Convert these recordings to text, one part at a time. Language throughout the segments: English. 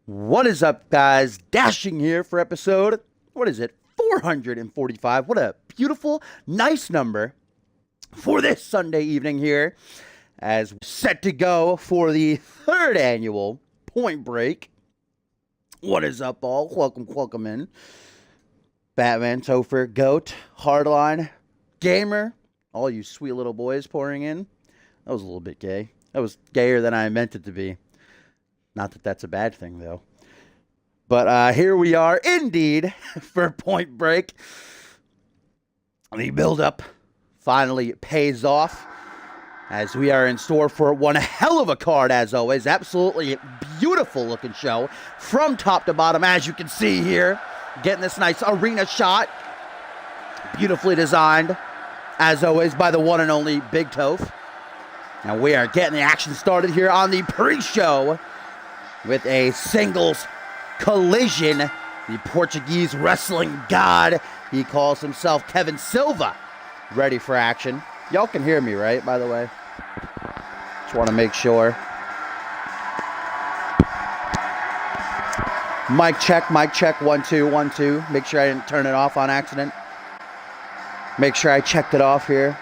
What is up, guys? Dashing here for episode, 445. What a beautiful, nice number for this Sunday evening here, as we're set to go for the third annual Point Break. What is up, all? Welcome in. Batman, Topher, Goat, Hardline, Gamer, all you sweet little boys pouring in. That was a little bit gay. That was gayer than I meant it to be. Not that that's a bad thing, though. But here we are, indeed, for Point Break. The build-up finally pays off, as we are in store for one hell of a card, as always. Absolutely beautiful-looking show from top to bottom, as you can see here. Getting this nice arena shot. Beautifully designed, as always, by the one and only Big Toph. And we are getting the action started here on the pre-show with a singles collision. The Portuguese wrestling god, he calls himself Kevin Silva, ready for action. Y'all can hear me, right, by the way? Just want to make sure. Mic check, 1 2 1 2. Make sure I didn't turn it off on accident. Make sure I checked it off here.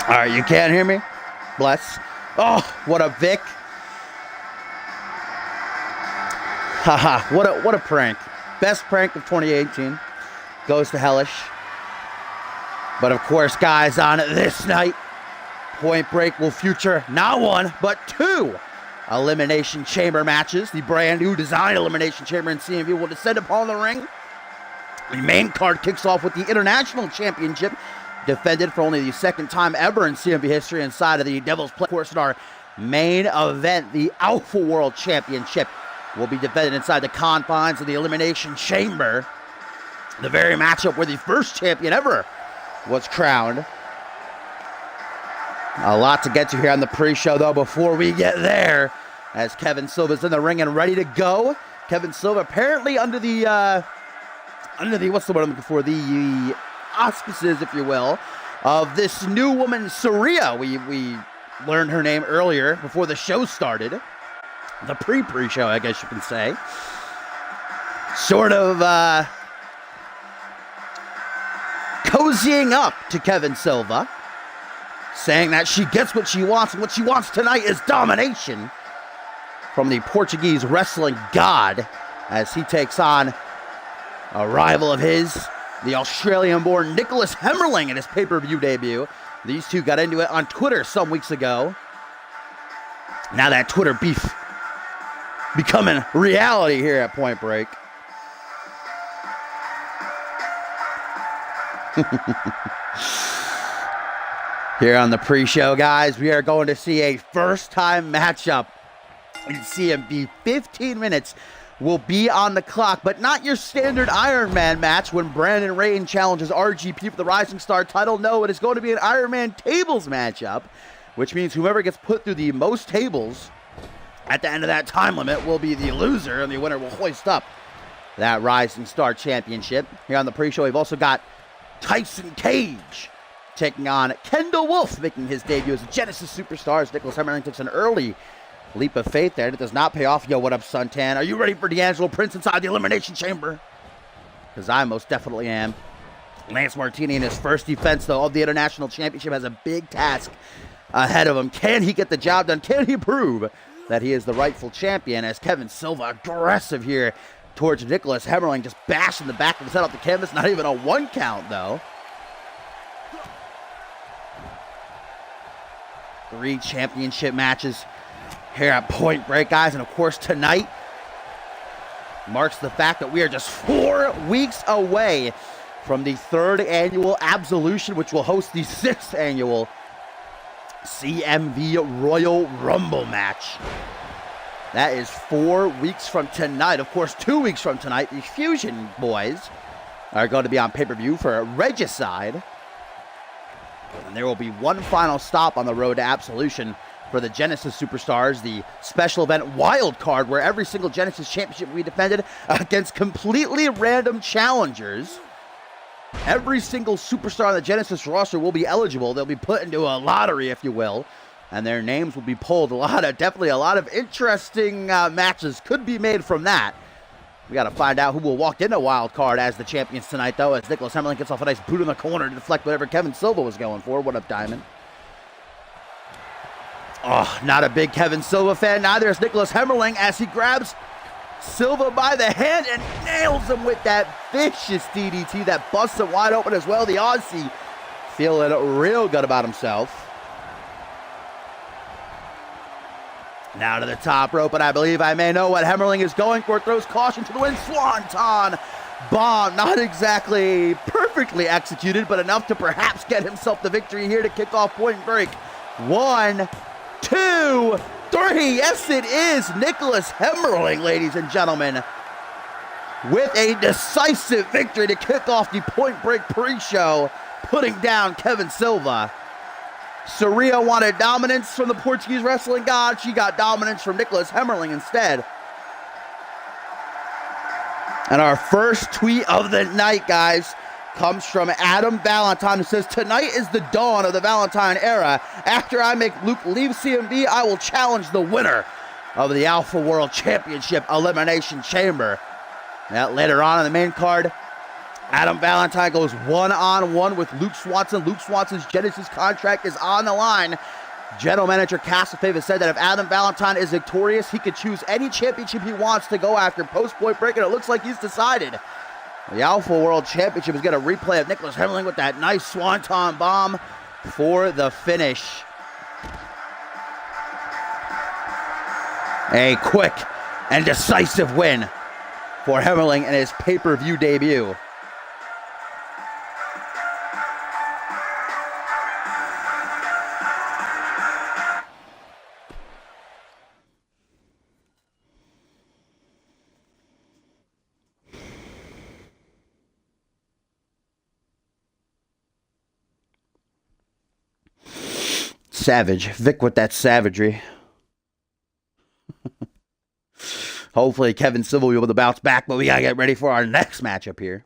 All right, you can't hear me? Bless. Oh, what a Vic. Haha, what a prank. Best prank of 2018. Goes to Hellish. But of course, guys, on this night, Point Break will feature not one, but two Elimination Chamber matches. The brand new design Elimination Chamber in CMV will descend upon the ring. The main card kicks off with the International Championship, defended for only the second time ever in CMV history inside of the Devil's Play. Of course, in our main event, the Alpha World Championship will be defended inside the confines of the Elimination Chamber. The very matchup where the first champion ever was crowned. A lot to get to here on the pre-show, though, before we get there, as Kevin Silva's in the ring and ready to go. Kevin Silva apparently under the what's the word I'm looking for? The auspices, if you will, of this new woman, Saria. We learned her name earlier before the show started. The pre-show, I guess you can say. Sort of cozying up to Kevin Silva, saying that she gets what she wants, and what she wants tonight is domination from the Portuguese wrestling god, as he takes on a rival of his, the Australian-born Nicholas Hemmerling, in his pay-per-view debut. These two got into it on Twitter some weeks ago. Now that Twitter beef becoming reality here at Point Break. Here on the pre-show, guys, we are going to see a first-time matchup in CMV. 15 minutes will be on the clock, but not your standard Iron Man match when Brandon Rain challenges RGP for the Rising Star title. No, it is going to be an Iron Man tables matchup, which means whoever gets put through the most tables at the end of that time limit will be the loser, and the winner will hoist up that Rising Star Championship. Here on the pre-show, we've also got Tyson Cage taking on Kendall Wolf, making his debut as a Genesis Superstar, as Nicholas Hemmerling takes an early leap of faith there. It does not pay off. Yo, what up, Suntan? Are you ready for D'Angelo Prince inside the Elimination Chamber? Because I most definitely am. Lance Martini in his first defense, though, of the International Championship has a big task ahead of him. Can he get the job done? Can he prove that he is the rightful champion? As Kevin Silva, aggressive here towards Nicholas Hemmerling, just bashing the back of his head off the canvas. Not even a one count, though. 3 championship matches here at Point Break, guys. And of course, tonight marks the fact that we are just 4 weeks away from the 3rd annual Absolution, which will host the 6th annual CMV Royal Rumble match. That is 4 weeks from tonight. Of course, 2 weeks from tonight, the Fusion boys are going to be on pay-per-view for Regicide. And there will be one final stop on the road to Absolution for the Genesis Superstars, the special event wild card, where every single Genesis championship will be defended against completely random challengers. Every single superstar on the Genesis roster will be eligible. They'll be put into a lottery, if you will, and their names will be pulled. Definitely a lot of interesting matches could be made from that. We got to find out who will walk in a wild card as the champions tonight, though, as Nicholas Hemmerling gets off a nice boot in the corner to deflect whatever Kevin Silva was going for. What up, Diamond? Oh, not a big Kevin Silva fan. Neither is Nicholas Hemmerling as he grabs Silva by the hand and nails him with that vicious DDT that busts him wide open as well. The Aussie feeling real good about himself. Now to the top rope, and I believe I may know what Hemmerling is going for. Throws caution to the wind. Swanton bomb. Not exactly perfectly executed, but enough to perhaps get himself the victory here to kick off Point Break. 1, 2, 3. Yes, it is Nicholas Hemmerling, ladies and gentlemen, with a decisive victory to kick off the Point Break pre-show, putting down Kevin Silva. Saria wanted dominance from the Portuguese wrestling god. She got dominance from Nicholas Hemmerling instead. And our first tweet of the night, guys, comes from Adam Valentine, who says, "Tonight is the dawn of the Valentine era. After I make Luke leave CMV, I will challenge the winner of the Alpha World Championship Elimination Chamber." That later on in the main card, Adam Valentine goes one-on-one with Luke Swanson. Luke Swanson's Genesis contract is on the line. General Manager Castlefave said that if Adam Valentine is victorious, he could choose any championship he wants to go after post-Point Break, and it looks like he's decided. The Alpha World Championship is going to replay of Nicholas Hemmerling with that nice Swanton bomb for the finish. A quick and decisive win for Hemmerling in his pay-per-view debut. Savage. Vic with that savagery. Hopefully Kevin Silva will be able to bounce back, but we got to get ready for our next matchup here.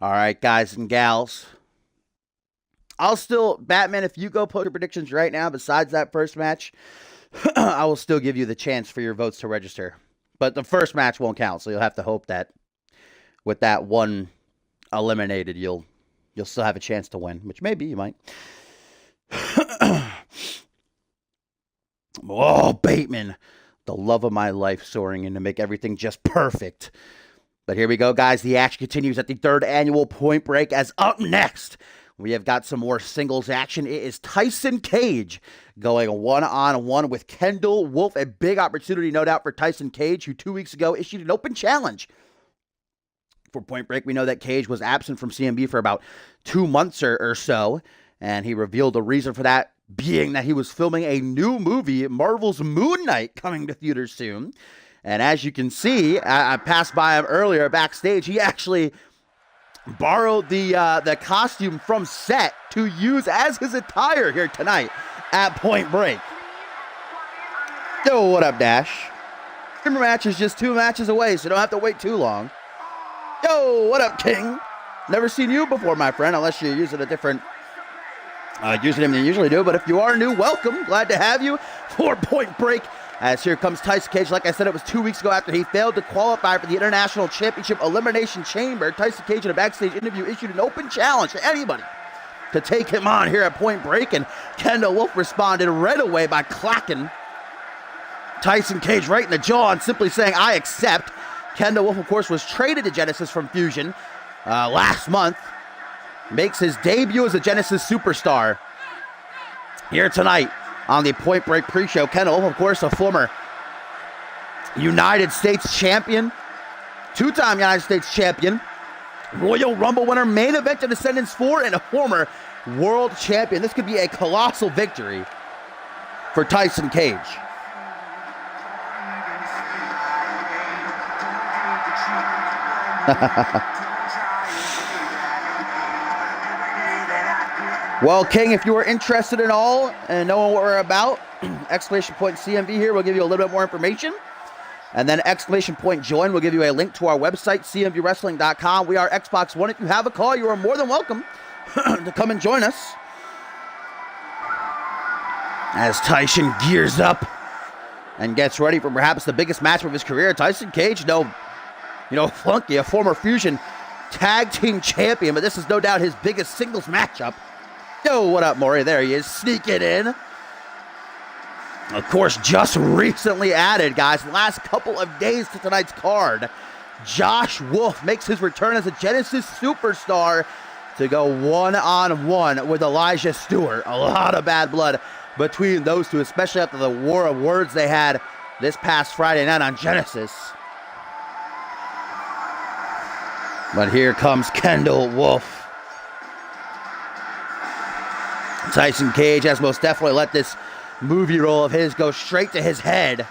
All right, guys and gals. I'll still, Batman, if you go put your predictions right now, besides that first match, I will still give you the chance for your votes to register. But the first match won't count, so you'll have to hope that with that one eliminated, you'll still have a chance to win, which maybe you might. Oh, Bateman, the love of my life, soaring in to make everything just perfect. But here we go, guys. The action continues at the 3rd annual Point Break, as up next, we have got some more singles action. It is Tyson Cage going one-on-one with Kendall Wolf. A big opportunity, no doubt, for Tyson Cage, who 2 weeks ago issued an open challenge for Point Break. We know that Cage was absent from CMB for about 2 months or so, and he revealed the reason for that being that he was filming a new movie, Marvel's Moon Knight, coming to theaters soon. And as you can see, I passed by him earlier backstage. He actually borrowed the costume from set to use as his attire here tonight at Point Break. Yo, what up, Dash? Your match is just 2 matches away, so don't have to wait too long. Yo, what up, King? Never seen you before, my friend, unless you're using a different username than you usually do. But if you are new, welcome. Glad to have you for Point Break. As here comes Tyson Cage. Like I said, it was 2 weeks ago after he failed to qualify for the International Championship Elimination Chamber. Tyson Cage, in a backstage interview, issued an open challenge to anybody to take him on here at Point Break, and Kendall Wolf responded right away by clacking Tyson Cage right in the jaw and simply saying, "I accept." Kendall Wolf, of course, was traded to Genesis from Fusion last month. makes his debut as a Genesis superstar here tonight on the Point Break pre-show. Kendall, of course, a former United States champion, two-time United States champion, Royal Rumble winner, main event in Descendants 4, and a former world champion. This could be a colossal victory for Tyson Cage. Well, King, if you are interested in all and knowing what we're about, exclamation point CMV here will give you a little bit more information. And then exclamation point join will give you a link to our website, cmvwrestling.com. We are Xbox One. If you have a call, you are more than welcome to come and join us. As Tyson gears up and gets ready for perhaps the biggest match of his career, Tyson Cage, Flunky, a former Fusion tag team champion, but this is no doubt his biggest singles matchup. Yo, what up, Maury? There he is, sneaking in. Of course, just recently added, guys, the last couple of days to tonight's card, Josh Wolf makes his return as a Genesis superstar to go one-on-one with Elijah Stewart. A lot of bad blood between those two, especially after the war of words they had this past Friday night on Genesis. But here comes Kendall Wolf. Tyson Cage has most definitely let this movie role of his go straight to his head.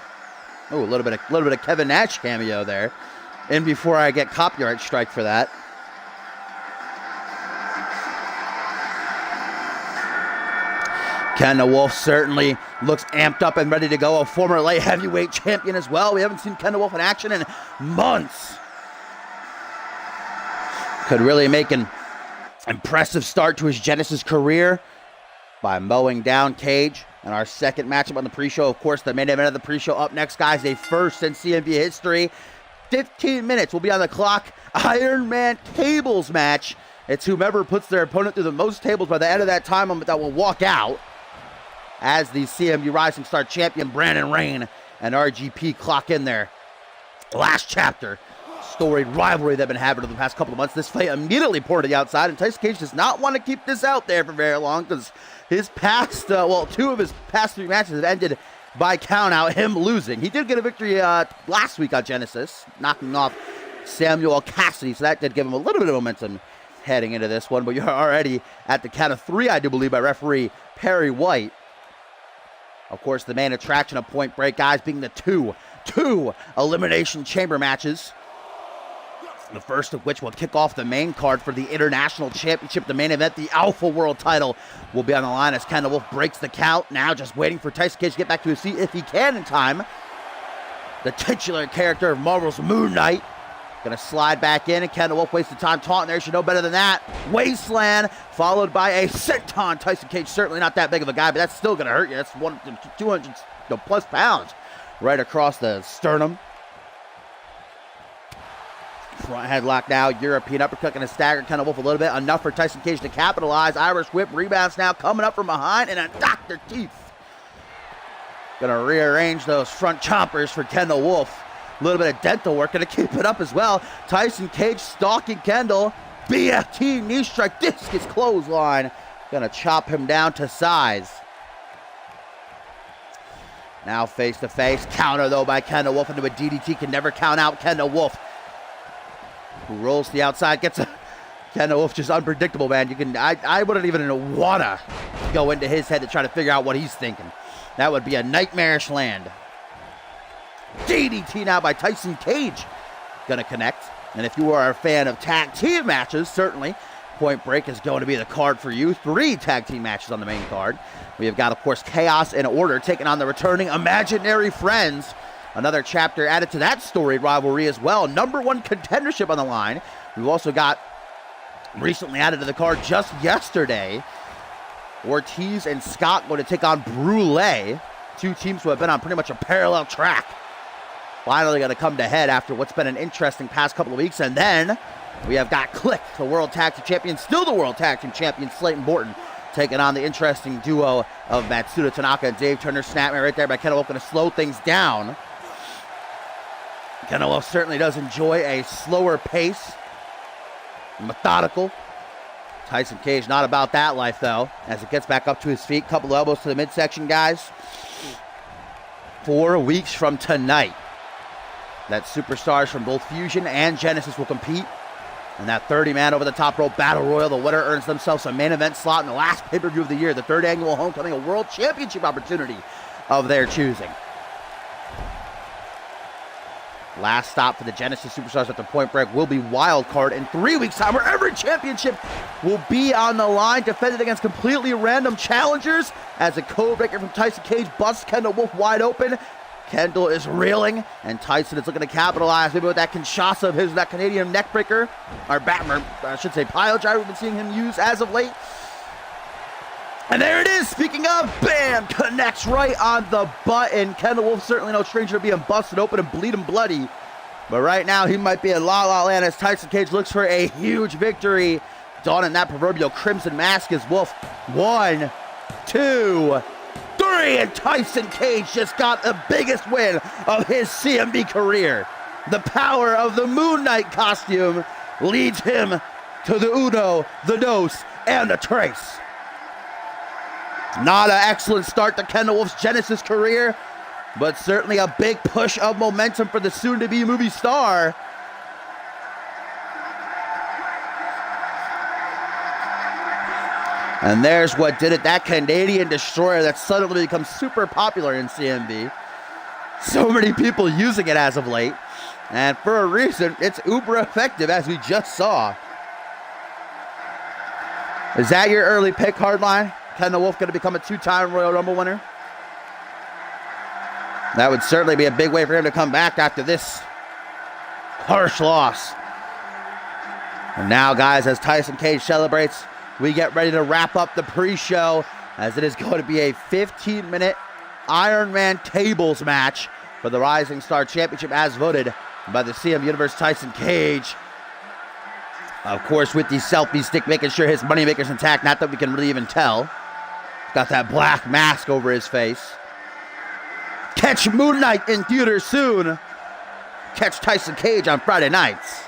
Oh, a little bit of Kevin Nash cameo there. And before I get copyright strike for that. Kendall Wolf certainly looks amped up and ready to go. A former light heavyweight champion as well. We haven't seen Kendall Wolf in action in months. Could really make an impressive start to his Genesis career by mowing down Cage. And our second matchup on the pre-show, of course, the main event of the pre-show up next, guys. A first in CMV history. 15 minutes will be on the clock. Iron Man tables match. It's whomever puts their opponent through the most tables by the end of that time that will walk out. As the CMV Rising Star champion Brandon Rain and RGP clock in there. Last chapter. Storied rivalry they've been having over the past couple of months. This fight immediately poured to the outside, and Tyson Cage does not want to keep this out there for very long because his past, two of his past three matches have ended by count out, him losing. He did get a victory last week on Genesis, knocking off Samuel Cassidy, so that did give him a little bit of momentum heading into this one, but you're already at the count of three, I do believe, by referee Perry White. Of course, the main attraction of Point Break, guys, being the two Elimination Chamber matches. The first of which will kick off the main card for the International Championship. The main event, the Alpha World title, will be on the line as Kendall Wolf breaks the count. Now just waiting for Tyson Cage to get back to his seat if he can in time. The titular character of Marvel's Moon Knight. Gonna slide back in, and Kendall Wolf wasted time taunting there. Should know better than that. Wasteland, followed by a senton. Tyson Cage certainly not that big of a guy, but that's still gonna hurt you. That's 200 plus pounds right across the sternum. Front headlock now, European uppercut, gonna stagger Kendall Wolf a little bit. Enough for Tyson Cage to capitalize. Irish whip, rebounds now, coming up from behind, and a Dr. Teeth. Gonna rearrange those front chompers for Kendall Wolf. A little bit of dental work, gonna keep it up as well. Tyson Cage stalking Kendall. BFT knee strike, discus clothesline. Gonna chop him down to size. Now face to face, counter though by Kendall Wolf into a DDT, can never count out Kendall Wolf. Who rolls to the outside, gets a Kendall Wolf, just unpredictable, man. I wouldn't even wanna go into his head to try to figure out what he's thinking. That would be a nightmarish land. DDT now by Tyson Cage. Gonna connect. And if you are a fan of tag team matches, certainly Point Break is going to be the card for you. 3 tag team matches on the main card. We have got, of course, Chaos and Order taking on the returning Imaginary Friends. Another chapter added to that storied rivalry as well. Number 1 contendership on the line. We've also got, recently added to the card just yesterday, Ortiz and Scott going to take on Brule. 2 teams who have been on pretty much a parallel track. Finally going to come to head after what's been an interesting past couple of weeks. And then we have got Click, the World Tag Team Champion, still the World Tag Team Champion, Slayton Borton, taking on the interesting duo of Matsuda Tanaka and Dave Turner. Snapmare right there by Kendall Wolf, going to slow things down. Kendall Wolf certainly does enjoy a slower pace, methodical, Tyson Cage not about that life, though, as it gets back up to his feet. Couple elbows to the midsection, guys. 4 weeks from tonight, that superstars from both Fusion and Genesis will compete in that 30-man over-the-top rope battle royal. The winner earns themselves a main event slot in the last pay-per-view of the year, the 3rd annual Homecoming, a world championship opportunity of their choosing. Last stop for the Genesis Superstars at the Point Break will be Wild Card in 3 weeks' time, where every championship will be on the line, defended against completely random challengers, as a code breaker from Tyson Cage busts Kendall Wolf wide open. Kendall is reeling, and Tyson is looking to capitalize maybe with that Kinshasa of his, that Canadian neckbreaker, or Batman, I should say pile driver we've been seeing him use as of late. And there it is, speaking of, bam, connects right on the button. Kendall Wolf certainly no stranger to being busted open and bleeding bloody. But right now, he might be in La La Land as Tyson Cage looks for a huge victory. Donning that proverbial crimson mask as Wolf. 1, 2, 3, and Tyson Cage just got the biggest win of his CMV career. The power of the Moon Knight costume leads him to the Uno, the Dos, and the Trace. Not an excellent start to Kendall Wolf's Genesis career, but certainly a big push of momentum for the soon-to-be movie star. And there's what did it, that Canadian destroyer that suddenly becomes super popular in CMV. So many people using it as of late. And for a reason, it's uber effective, as we just saw. Is that your early pick, Hardline? Kendall Wolf going to become a 2-time Royal Rumble winner? That would certainly be a big way for him to come back after this harsh loss. And now, guys, as Tyson Cage celebrates, we get ready to wrap up the pre-show, as it is going to be a 15-minute Iron Man tables match for the Rising Star Championship, as voted by the CM Universe Tyson Cage. Of course, with the selfie stick, making sure his moneymaker's intact. Not that we can really even tell. Got that black mask over his face. Catch Moon Knight in theaters soon. Catch Tyson Cage on Friday nights.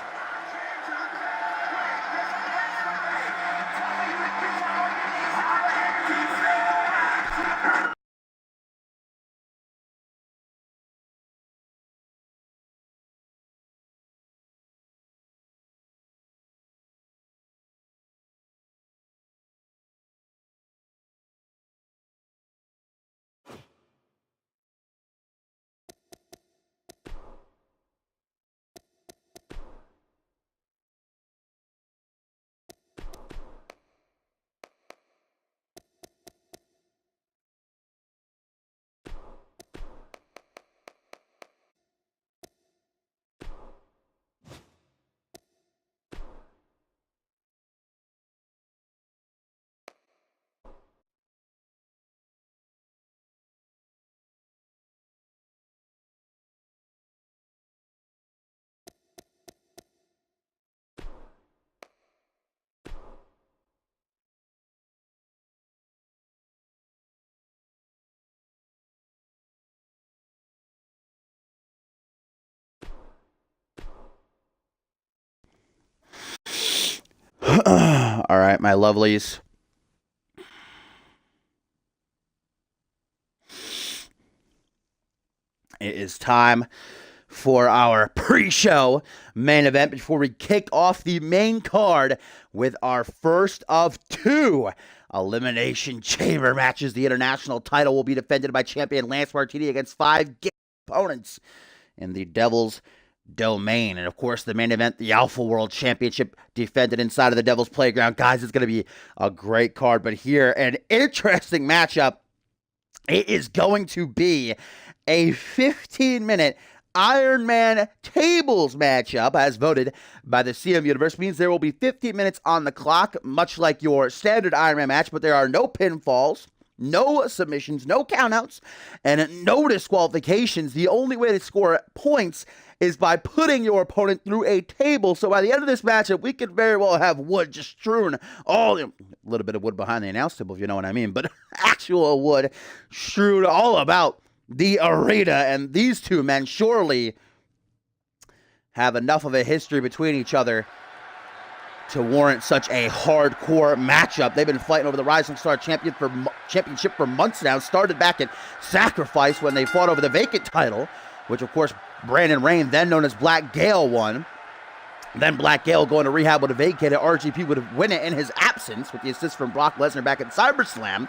All right, my lovelies. It is time for our pre-show main event before we kick off the main card with our first of 2 Elimination Chamber matches. The international title will be defended by champion Lance Martini against 5 opponents in the Devil's Domain. And of course, the main event, the Alpha World Championship, defended inside of the Devil's Playground. Guys, it's going to be a great card, but here, an interesting matchup. It is going to be a 15-minute Iron Man tables matchup, as voted by the CM Universe. Means there will be 15 minutes on the clock, much like your standard Iron Man match, but there are no pinfalls, no submissions, no countouts, and no disqualifications. The only way to score points is by putting your opponent through a table. So by the end of this matchup, we could very well have wood just strewn a little bit of wood behind the announce table, if you know what I mean, but actual wood strewn all about the arena. And these two men surely have enough of a history between each other to warrant such a hardcore matchup. They've been fighting over the Rising Star Championship for months now. Started back at Sacrifice when they fought over the vacant title, which of course Brandon Rain, then known as Black Gale, won. Then Black Gale going to rehab would have vacated. RGP would win it in his absence with the assist from Brock Lesnar back at CyberSlam.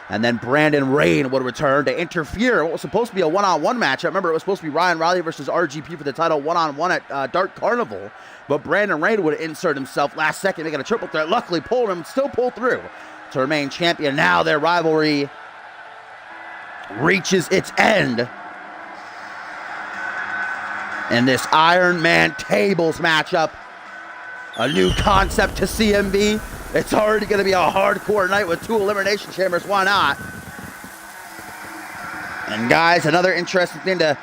And then Brandon Rain would return to interfere in what was supposed to be a one-on-one match. I remember it was supposed to be Ryan Riley versus RGP for the title one-on-one at Dark Carnival. But Brandon Rain would insert himself last second, making a triple threat. Luckily, Pullman still pulled through to remain champion. Now their rivalry reaches its end in this Iron Man tables matchup. A new concept to CMV. It's already going to be a hardcore night with 2 elimination chambers. Why not? And guys, another interesting thing to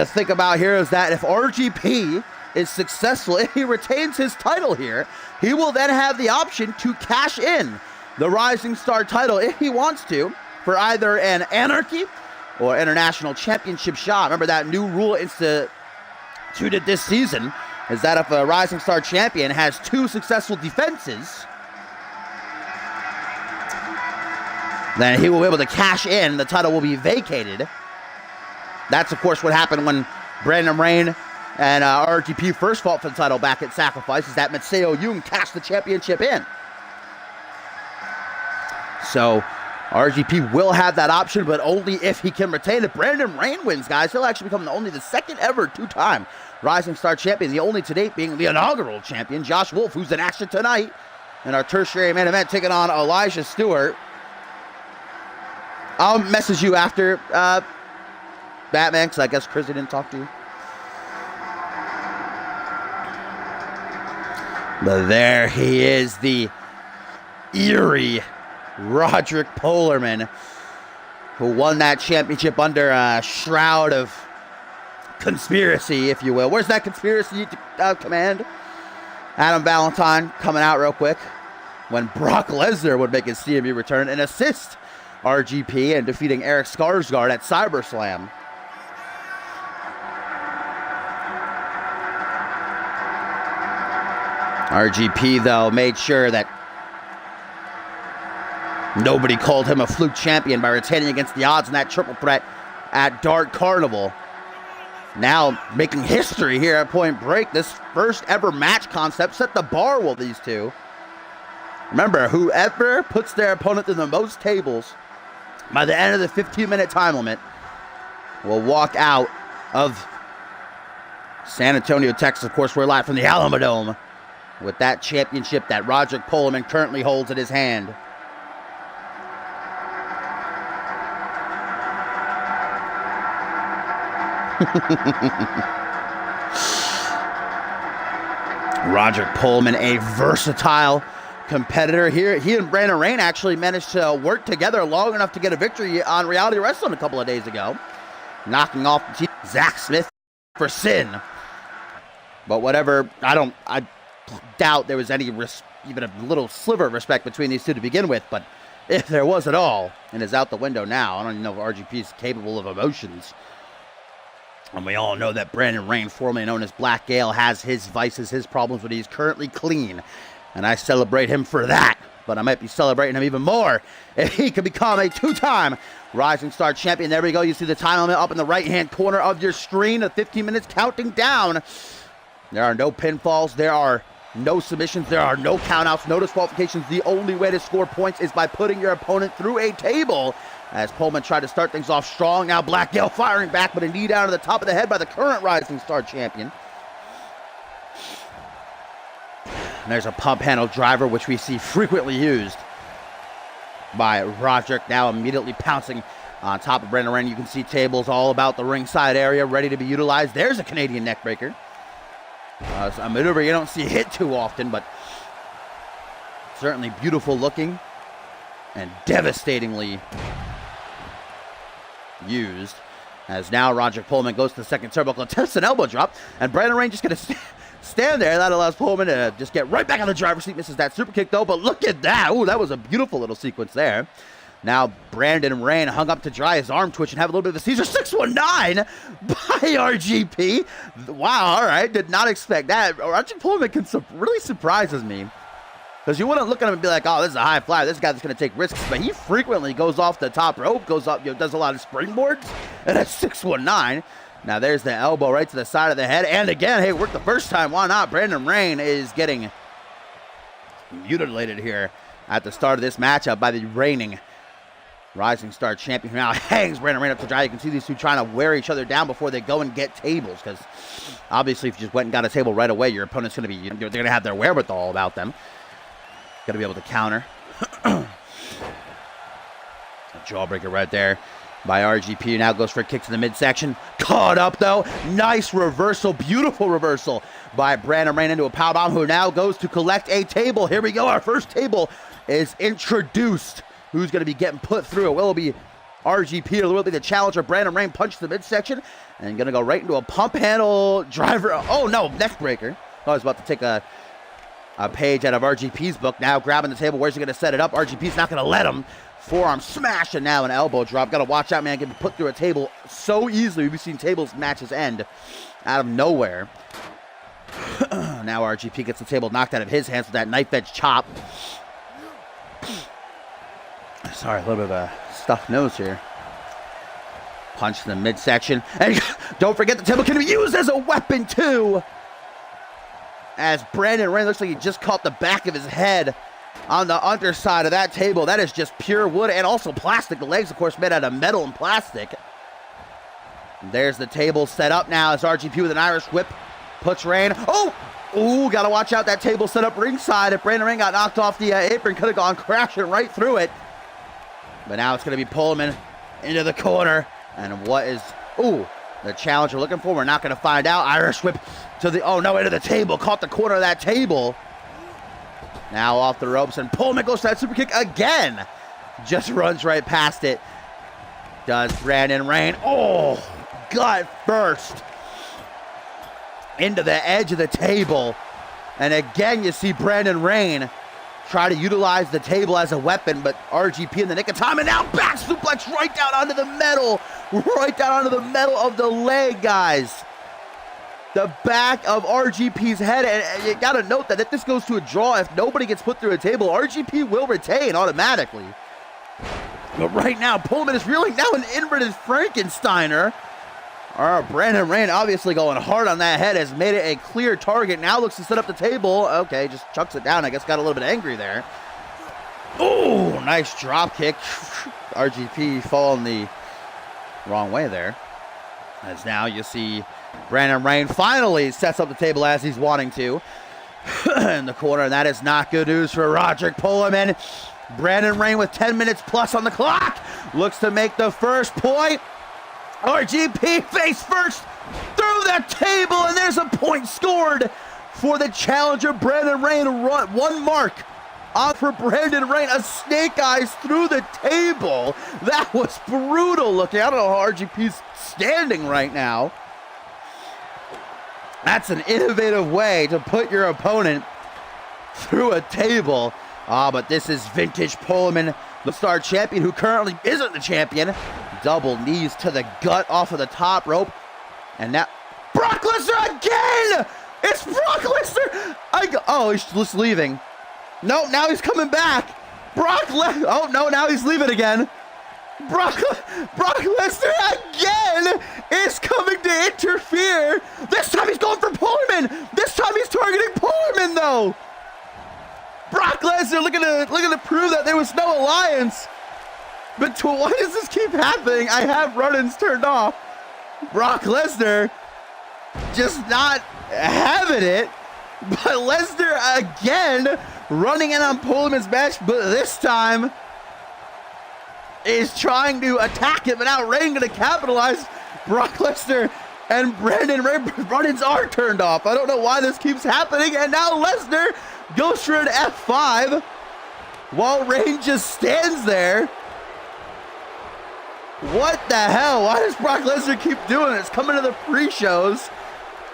think about here is that if RGP is successful, if he retains his title here, he will then have the option to cash in the Rising Star title if he wants to for either an Anarchy or International Championship shot. Remember that new rule instituted this season is that if a Rising Star champion has 2 successful defenses, then he will be able to cash in. The title will be vacated. That's, of course, what happened when Brandon Rain and RGP first fought for the title back at Sacrifice, is that Matseo Yoon cashed the championship in. So RGP will have that option, but only if he can retain it. Brandon Rain wins, guys. He'll actually become only the second ever 2-time Rising Star champion, the only to date being the inaugural champion, Josh Wolf, who's in action tonight in our tertiary main event, taking on Elijah Stewart. I'll message you after, Batman, because I guess Chris didn't talk to you. But there he is, the eerie Roderick Polerman, who won that championship under a shroud of conspiracy, if you will. Where's that conspiracy command? Adam Valentine coming out real quick when Brock Lesnar would make his CMV return and assist RGP and defeating Eric Skarsgård at CyberSlam. RGP, though, made sure that nobody called him a fluke champion by retaining against the odds in that triple threat at Dark Carnival. Now making history here at Point Break. This first ever match concept set the bar with these two. Remember, whoever puts their opponent through the most tables by the end of the 15-minute time limit will walk out of San Antonio, Texas. Of course, we're live from the Alamodome with that championship that Roderick Polerman currently holds in his hand. Roderick Polerman, a versatile competitor here. He and Brandon Rain actually managed to work together long enough to get a victory on Reality Wrestling a couple of days ago, knocking off the team Zach Smith for Sin. But whatever, I doubt there was any even a little sliver of respect between these two to begin with, but if there was at all, and is out the window now. I don't even know if RGP is capable of emotions. And we all know that Brandon Rain, formerly known as Black Gale, has his vices, his problems, but he's currently clean. And I celebrate him for that. But I might be celebrating him even more if he could become a 2-time Rising Star champion. There we go. You see the time limit up in the right-hand corner of your screen. The 15 minutes counting down. There are no pinfalls. There are no submissions. There are no countouts, no disqualifications. The only way to score points is by putting your opponent through a table. As Pullman tried to start things off strong. Now Black Gale firing back, but a knee down to the top of the head by the current Rising Star champion. And there's a pump handle driver, which we see frequently used by Roderick. Now immediately pouncing on top of Brandon Rain. You can see tables all about the ringside area ready to be utilized. There's a Canadian neckbreaker. A maneuver you don't see hit too often, but certainly beautiful looking and devastatingly used. As now Roderick Polerman goes to the second turnbuckle, attempts an elbow drop, and Brandon Rain just going to stand there. That allows Pullman to just get right back on the driver's seat. Misses that super kick though, but look at that. Ooh, that was a beautiful little sequence there. Now Brandon Rain hung up to dry his arm twitch and have a little bit of a seizure. 619 by RGP. Wow, all right. Did not expect that. Roger Pullman really surprises me. Because you wouldn't look at him and be like, oh, this is a high flyer. This guy's going to take risks. But he frequently goes off the top rope, goes up, does a lot of springboards. And that's 619. Now there's the elbow right to the side of the head. And again, hey, worked the first time. Why not? Brandon Rain is getting mutilated here at the start of this matchup by the reigning Rising Star champion, who now hangs Brandon Rain up to dry. You can see these two trying to wear each other down before they go and get tables. Because obviously if you just went and got a table right away, your opponent's going to be, they're going to have their wherewithal about them. Got to be able to counter. A jawbreaker right there by RGP. Now goes for a kick to the midsection. Caught up, though. Nice reversal. Beautiful reversal by Brandon Rain into a powerbomb, who now goes to collect a table. Here we go. Our first table is introduced. Who's going to be getting put through? It will be RGP, or will it be the challenger? Brandon Rain punches the midsection and going to go right into a pump handle driver. Oh, no. Neck breaker. I was about to take a page out of RGP's book. Now grabbing the table. Where's he going to set it up? RGP's not going to let him. Forearm smash, and now an elbow drop. Got to watch out, man. Getting put through a table so easily. We've seen tables matches end out of nowhere. Now RGP gets the table knocked out of his hands with that knife edge chop. Sorry, a little bit of a stuffed nose here. Punch in the midsection. And don't forget the table can be used as a weapon, too. As Brandon Rain looks like he just caught the back of his head on the underside of that table. That is just pure wood and also plastic. The legs, of course, made out of metal and plastic. And there's the table set up now as RGP with an Irish whip puts Rain. Oh, got to watch out. That table set up ringside. If Brandon Rain got knocked off the apron, could have gone crashing right through it. But now it's going to be Pullman into the corner. And what is... Ooh. The challenger looking for, we're not going to find out. Irish whip to the, oh no, into the table. Caught the corner of that table. Now off the ropes, and Pullman goes to that super kick again. Just runs right past it. Does Brandon Rain. Oh, gut first. Into the edge of the table. And again, you see Brandon Rain try to utilize the table as a weapon, but RGP in the nick of time, and now back suplex right down onto the metal. Right down onto the metal of the leg, guys. The back of RGP's head, and you gotta note that if this goes to a draw, if nobody gets put through a table, RGP will retain automatically. But right now, Pullman is reeling. Now an inverted Frankensteiner. Brandon Rain obviously going hard on that head, has made it a clear target. Now looks to set up the table. Okay, just chucks it down. I guess got a little bit angry there. Oh, nice drop kick. RGP falling the wrong way there. As now you see Brandon Rain finally sets up the table as he's wanting to. In the corner, and that is not good news for Roderick Pullman. Brandon Rain with 10 minutes plus on the clock. Looks to make the first point. RGP face first through the table, and there's a point scored for the challenger. Brandon Rain, one mark on for Brandon Rain. A snake eyes through the table. That was brutal looking. I don't know how RGP's standing right now. That's an innovative way to put your opponent through a table. But this is vintage Pullman, the star champion, who currently isn't the champion. Double knees to the gut off of the top rope. And now, Brock Lesnar again! It's Brock Lesnar! Oh, he's just leaving. No, now he's coming back. Oh, no, now he's leaving again. Brock Lesnar again is coming to interfere. This time he's going for Pullman. This time he's targeting Pullman, though. Brock Lesnar looking to prove that there was no alliance. But why does this keep happening? I have run-ins turned off. Brock Lesnar just not having it. But Lesnar again running in on Pullman's match, but this time is trying to attack him, and now Rain going to capitalize. Brock Lesnar and Brandon Rain run-ins are turned off. I don't know why this keeps happening, and now Lesnar goes for an F5 while Rain just stands there. What the hell? Why does Brock Lesnar keep doing this? Coming to the pre-shows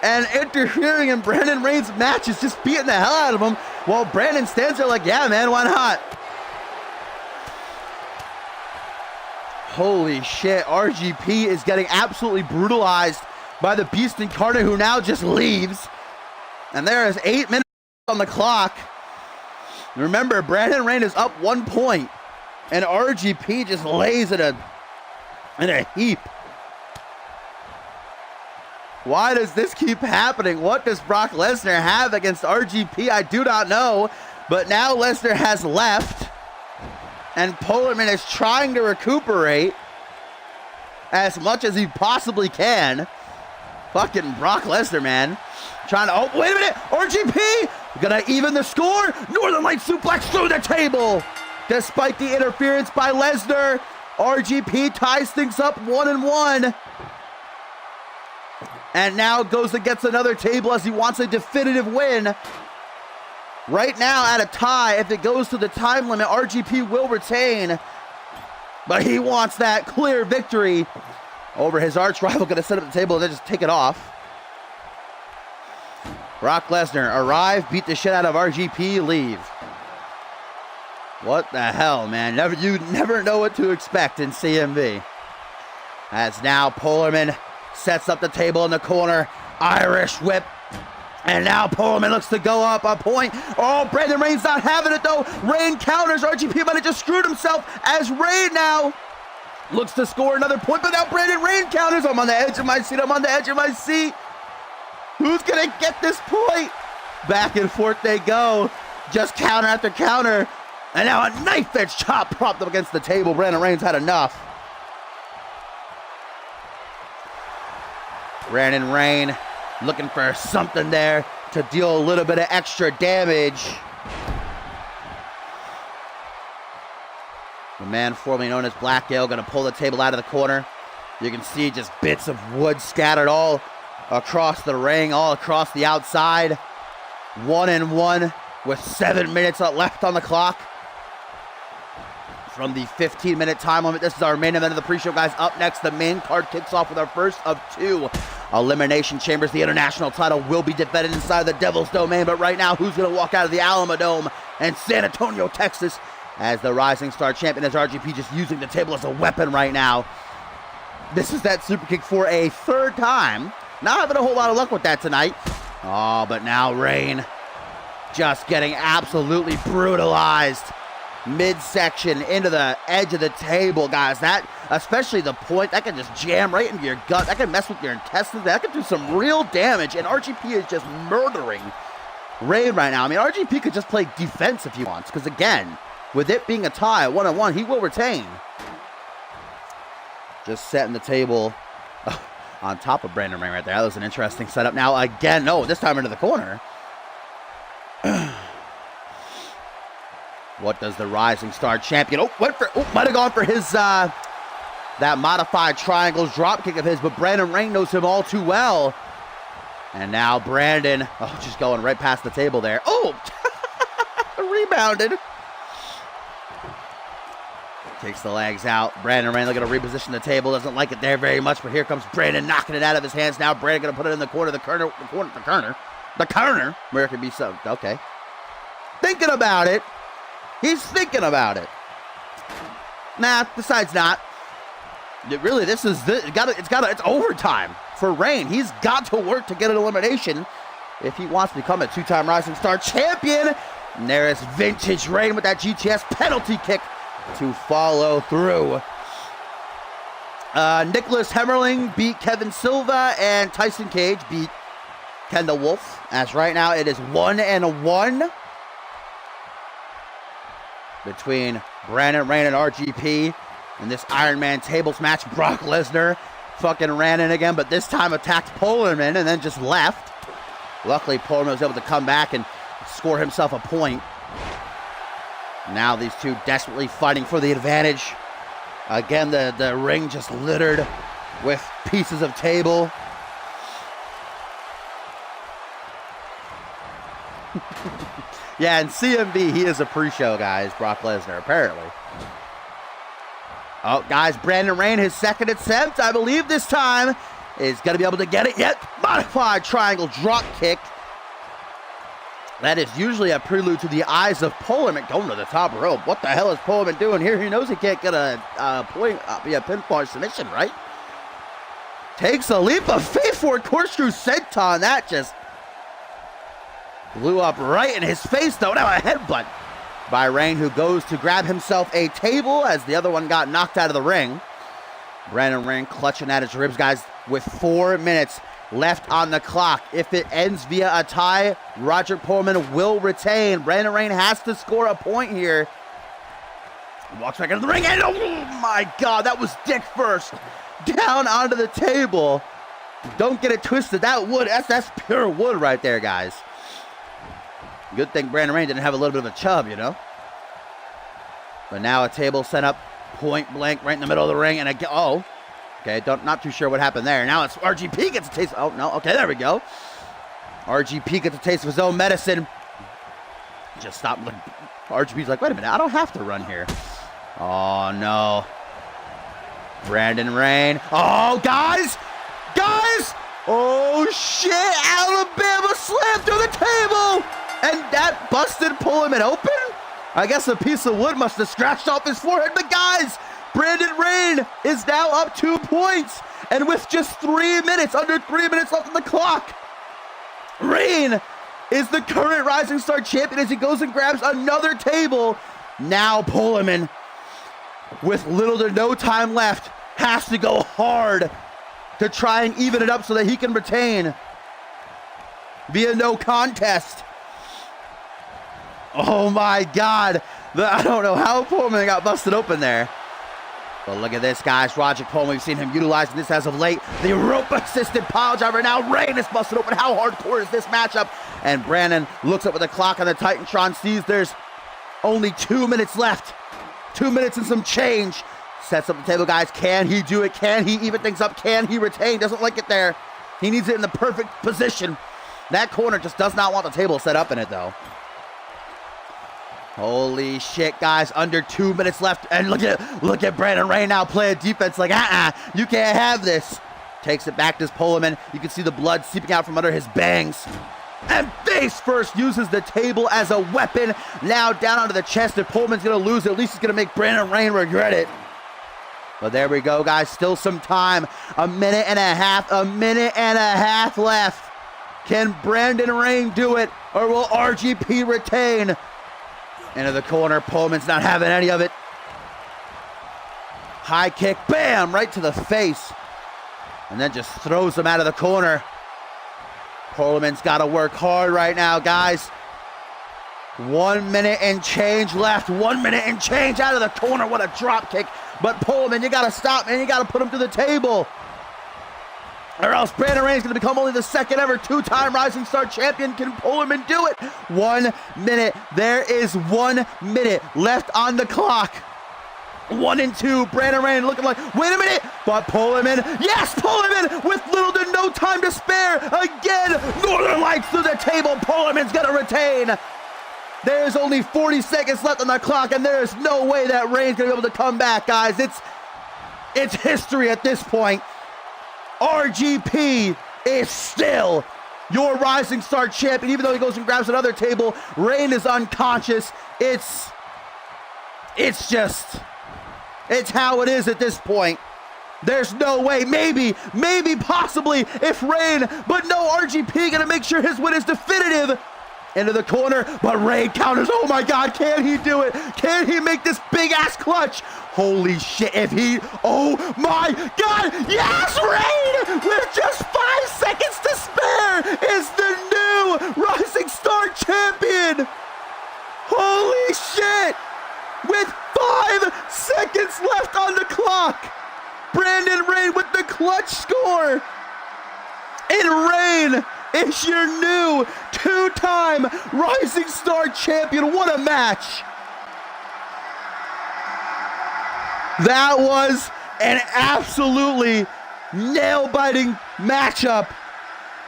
and interfering in Brandon Rain's matches, just beating the hell out of him, while Brandon stands there like, yeah, man, why not? Holy shit, RGP is getting absolutely brutalized by the Beast Incarnate, who now just leaves. And there is 8 minutes on the clock. Remember, Brandon Rain is up 1 point, and RGP just lays in a heap. Why does this keep happening? What does Brock Lesnar have against RGP? I do not know. But now Lesnar has left, and Polarman is trying to recuperate as much as he possibly can. Fucking Brock Lesnar, man. Trying to, oh, wait a minute. RGP gonna even the score. Northern Light suplex through the table. Despite the interference by Lesnar, RGP ties things up 1-1. And now goes and gets another table as he wants a definitive win. Right now at a tie, if it goes to the time limit, RGP will retain. But he wants that clear victory over his arch rival. Gonna set up the table and then just take it off. Brock Lesnar arrive, beat the shit out of RGP, leave. What the hell, man? You never know what to expect in CMV. As now Polarman sets up the table in the corner. Irish whip. And now Polarman looks to go up a point. Oh, Brandon Rain's not having it though. Rain counters. RGP might have just screwed himself as Rain now looks to score another point. But now Brandon Rain counters. I'm on the edge of my seat. I'm on the edge of my seat. Who's going to get this point? Back and forth they go. Just counter after counter. And now a knife edge chop propped up against the table. Brandon Rain's had enough. Brandon Rain looking for something there to deal a little bit of extra damage. The man formerly known as Black Gale going to pull the table out of the corner. You can see just bits of wood scattered all across the ring, all across the outside. 1-1 with 7 minutes left on the clock. From the 15-minute time limit, this is our main event of the pre-show, guys. Up next, the main card kicks off with our first of 2 Elimination Chambers. The international title will be defended inside the Devil's Domain, but right now, who's going to walk out of the Alamo Dome in San Antonio, Texas, as the Rising Star Champion, as RGP just using the table as a weapon right now. This is that super kick for a 3rd time. Not having a whole lot of luck with that tonight. Oh, but now Rain just getting absolutely brutalized. Midsection into the edge of the table, guys. That, especially the point, that can just jam right into your gut. That can mess with your intestines. That can do some real damage. And RGP is just murdering Rain right now. I mean, RGP could just play defense if he wants. Because again, with it being a tie, 1-1, he will retain. Just setting the table on top of Brandon Rain right there. That was an interesting setup. Now again, no, this time into the corner. What does the Rising Star Champion? Might have gone for his, that modified triangle drop kick of his, but Brandon Rain knows him all too well. And now Brandon, just going right past the table there. Oh, rebounded. Takes the legs out. Brandon Rain looking to reposition the table. Doesn't like it there very much, but here comes Brandon knocking it out of his hands. Now Brandon going to put it in the corner. The corner, where it could be so, okay. Thinking about it. He's thinking about it. Nah, besides not. Really, it's overtime for Rain. He's got to work to get an elimination if he wants to become a 2-time Rising Star Champion. And there is vintage Rain with that GTS penalty kick to follow through. Nicholas Hemmerling beat Kevin Silva, and Tyson Cage beat Kendall Wolf. As right now, it is 1-1. Between Brandon Rain and RGP in this Iron Man tables match. Brock Lesnar fucking ran in again, but this time attacked Polarman and then just left. Luckily, Polarman was able to come back and score himself a point. Now these two desperately fighting for the advantage. Again, the ring just littered with pieces of table. Yeah, in CMV, he is a pre-show, guys, Brock Lesnar, apparently. Oh, guys, Brandon Rain, his 2nd attempt, I believe this time, is going to be able to get it yet. Modified triangle drop kick. That is usually a prelude to the eyes of Polerman going to the top rope. What the hell is Polerman doing here? He knows he can't get a pinfall submission, right? Takes a leap of faith for a corkscrew senton. That just blew up right in his face, though. Now a headbutt by Rain, who goes to grab himself a table as the other one got knocked out of the ring. Brandon Rain clutching at his ribs, guys, with 4 minutes left on the clock. If it ends via a tie, Roger Polerman will retain. Brandon Rain has to score a point here. Walks back into the ring, and oh my God, that was dick first. Down onto the table. Don't get it twisted. That's pure wood right there, guys. Good thing Brandon Rain didn't have a little bit of a chub, you know. But now a table set up point blank right in the middle of the ring, and again, okay, not too sure what happened there. Now it's RGP gets a taste. Oh no, okay, there we go. RGP gets a taste of his own medicine. Just stop. RGP's like, wait a minute, I don't have to run here. Oh no. Brandon Rain. Oh, guys! Oh, shit! Alabama slam through the table! And that busted Polerman open? I guess a piece of wood must have scratched off his forehead. But guys, Brandon Rain is now up 2 points. And with just 3 minutes, under 3 minutes left on the clock, Rain is the current Rising Star champion as he goes and grabs another table. Now Polerman, with little to no time left, has to go hard to try and even it up so that he can retain via no contest. Oh my God. I don't know how Polerman got busted open there. But look at this, guys. Roger Polerman, we've seen him utilizing this as of late. The rope-assisted pile driver. Now Rain is busted open. How hardcore is this matchup? And Brandon looks up at the clock on the Titantron, sees there's only 2 minutes left. 2 minutes and some change. Sets up the table, guys. Can he do it? Can he even things up? Can he retain? Doesn't like it there. He needs it in the perfect position. That corner just does not want the table set up in it, though. Holy shit, guys. Under 2 minutes left. And look at Brandon Rain now playing defense like, you can't have this. Takes it back to Polerman. You can see the blood seeping out from under his bangs. And face first uses the table as a weapon. Now down onto the chest. If Polerman's going to lose, at least he's going to make Brandon Rain regret it. But there we go, guys. Still some time. A minute and a half left. Can Brandon Rain do it, or will RGP retain? Into the corner. Polerman's not having any of it. High kick. Bam! Right to the face. And then just throws him out of the corner. Polerman's got to work hard right now, guys. 1 minute and change left. 1 minute and change out of the corner. What a drop kick. But Polerman, you got to stop, man. You got to put him to the table. Or else Brandon Rain is going to become only the second ever two-time Rising Star champion. Can Polerman do it? 1 minute. There is 1 minute left on the clock. 1 and 2. Brandon Rain looking like, wait a minute. But Polerman, yes, Polerman with little to no time to spare. Again, Northern Lights through the table. Polerman's going to retain. There's only 40 seconds left on the clock, and there is no way that Rain's going to be able to come back, guys. It's history at this point. RGP is still your Rising Star champion, even though he goes and grabs another table. Rain is unconscious. It's how it is at this point. There's no way, maybe, possibly, if Rain, but no, RGP gonna make sure his win is definitive. Into the corner, but Rain counters. Oh my God, can he do it? Can he make this big ass clutch? Holy shit, oh my God, yes, Rain, with just 5 seconds to spare, is the new Rising Star champion. Holy shit, with 5 seconds left on the clock, Brandon Rain with the clutch score. And Rain is your new two-time Rising Star champion. What a match. That was an absolutely nail-biting matchup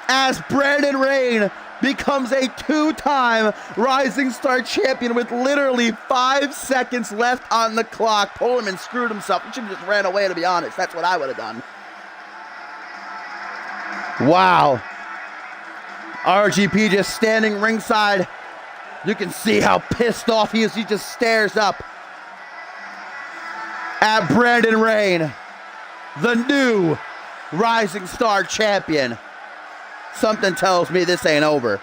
as Brandon Rain becomes a two-time Rising Star champion with literally 5 seconds left on the clock. Polerman screwed himself. He should have just ran away, to be honest. That's what I would have done. Wow. RGP just standing ringside You can see how pissed off he is. He just stares up at Brandon Rain, the new Rising Star champion. Something tells me this ain't over.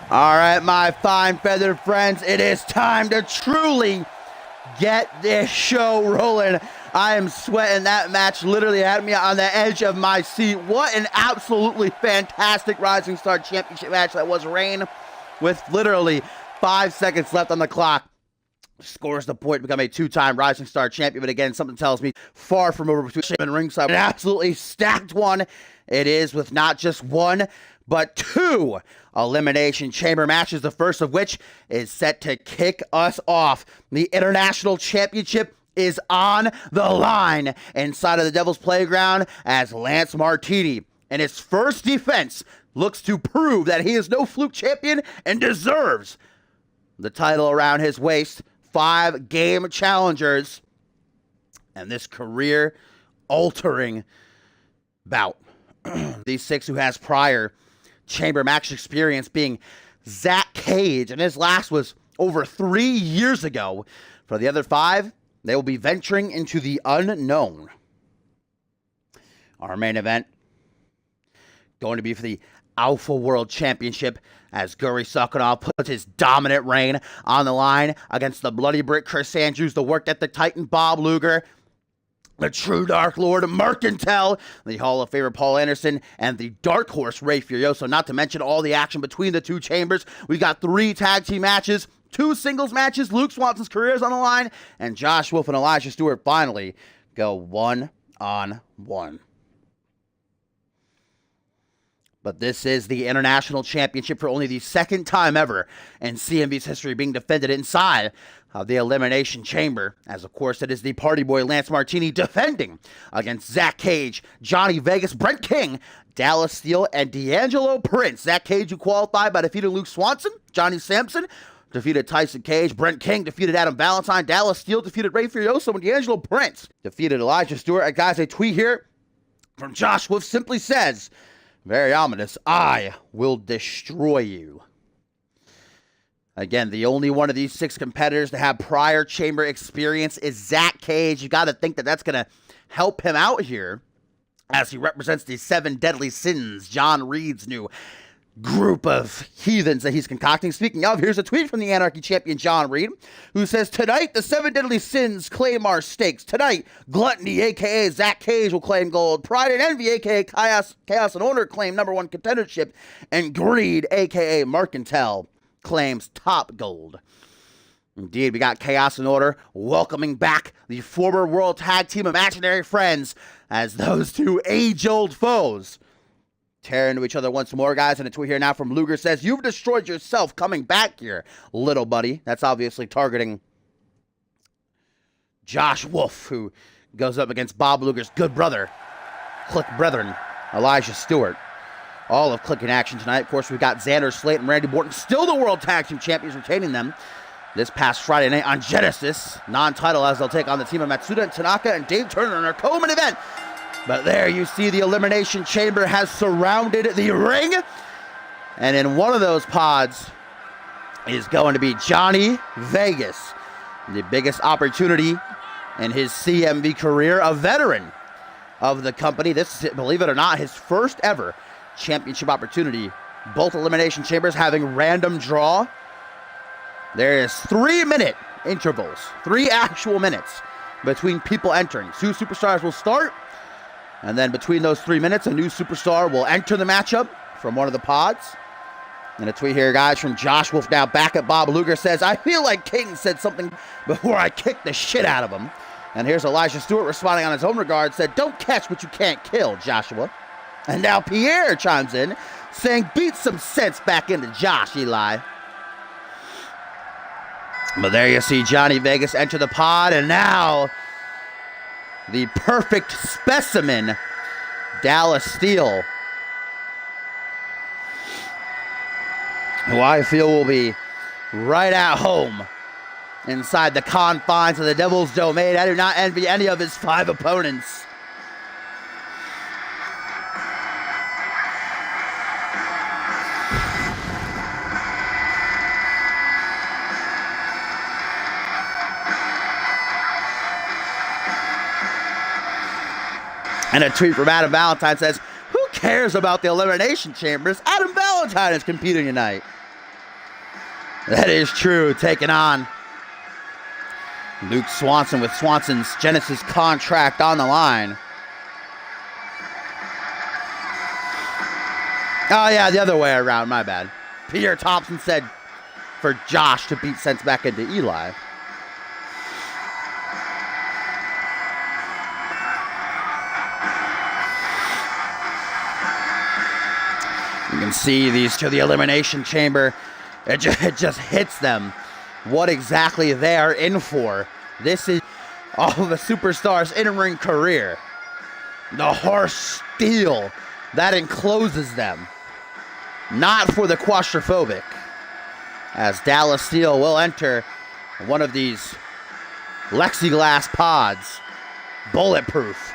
All right, my fine feathered friends, it is time to truly get this show rolling. I am sweating. That match literally had me on the edge of my seat. What an absolutely fantastic Rising Star Championship match that was. Rain, with literally 5 seconds left on the clock, scores the point to become a two-time Rising Star champion. But again, something tells me far from over between Shane and ringside. An absolutely stacked one it is, with not just one, but two Elimination Chamber matches, the first of which is set to kick us off. The International Championship is on the line inside of the Devil's Playground as Lance Martini, in his first defense, looks to prove that he is no fluke champion and deserves the title around his waist. 5 game challengers and this career-altering bout. These 6 who has prior chamber match experience, being Zach Cage, and his last was over 3 years ago. For the other 5, they will be venturing into the unknown. Our main event going to be for the Alpha World Championship, as Guri Sakhanov puts his dominant reign on the line against the Bloody Brick Chris Andrews, the work ethic Titan Bob Luger, the True Dark Lord Mercantile, the Hall of Famer Paul Anderson, and the Dark Horse Ray Furioso, not to mention all the action between the 2 chambers. We got 3 tag team matches, 2 singles matches, Luke Swanson's career is on the line, and Josh Wolf and Elijah Stewart finally go 1-on-1. But this is the International Championship for only the second time ever in CMV's history being defended inside of the Elimination Chamber, as of course it is the Party Boy Lance Martini defending against Zach Cage, Johnny Vegas, Brent King, Dallas Steele, and D'Angelo Prince. Zach Cage, who qualified by defeating Luke Swanson. Johnny Sampson defeated Tyson Cage. Brent King defeated Adam Valentine. Dallas Steele defeated Ray Furioso, and D'Angelo Prince defeated Elijah Stewart. Guys, a tweet here from Josh Wolf simply says, very ominous, "I will destroy you." Again, the only one of these 6 competitors to have prior chamber experience is Zach Cage. You got to think that that's going to help him out here, as he represents the 7 Deadly Sins, John Reed's new group of heathens that he's concocting. Speaking of, here's a tweet from the Anarchy champion John Reed, who says, "Tonight, the 7 Deadly Sins claim our stakes. Tonight, Gluttony, a.k.a. Zach Cage, will claim gold. Pride and Envy, a.k.a. Chaos and Honor, claim #1 contendership. And Greed, a.k.a. Mercantile, claims top gold." Indeed, we got Chaos in Order welcoming back the former World Tag Team Imaginary Friends as those two age-old foes tear into each other once more, guys. And a tweet here now from Luger says, "You've destroyed yourself coming back here, little buddy." That's obviously targeting Josh Wolf, who goes up against Bob Luger's good brother, Click Brethren, Elijah Stewart. All of Click in action tonight. Of course, we've got Xander Slate and Randy Orton, still the World Tag Team Champions, retaining them this past Friday night on Genesis. Non-title as they'll take on the team of Matsuda and Tanaka and Dave Turner in our co-main event. But there you see the Elimination Chamber has surrounded the ring. And in one of those pods is going to be Johnny Vegas. The biggest opportunity in his CMV career, a veteran of the company. This is, believe it or not, his first ever championship opportunity. Both Elimination Chambers having random draw. There is 3-minute intervals, 3 actual minutes between people entering. 2 superstars will start, and then between those 3 minutes, a new superstar will enter the matchup from one of the pods. And a tweet here, guys, from Josh Wolf now back at Bob Luger says, "I feel like King said something before I kicked the shit out of him." And here's Elijah Stewart responding on his own regard, said, "Don't catch what you can't kill, Joshua." And now Pierre chimes in, saying, "Beat some sense back into Josh, Eli." But there you see Johnny Vegas enter the pod, and now the perfect specimen, Dallas Steele, who I feel will be right at home inside the confines of the Devil's Domain. I do not envy any of his 5 opponents. And a tweet from Adam Valentine says, "Who cares about the Elimination Chambers? Adam Valentine is competing tonight." That is true, taking on Luke Swanson with Swanson's Genesis contract on the line. Oh yeah, the other way around, my bad. Peter Thompson said for Josh to beat sense back into Eli. You can see these to the Elimination Chamber. It just hits them what exactly they are in for. This is all of the superstars' in-ring career. The harsh steel that encloses them. Not for the claustrophobic. As Dallas Steele will enter one of these plexiglass pods. Bulletproof.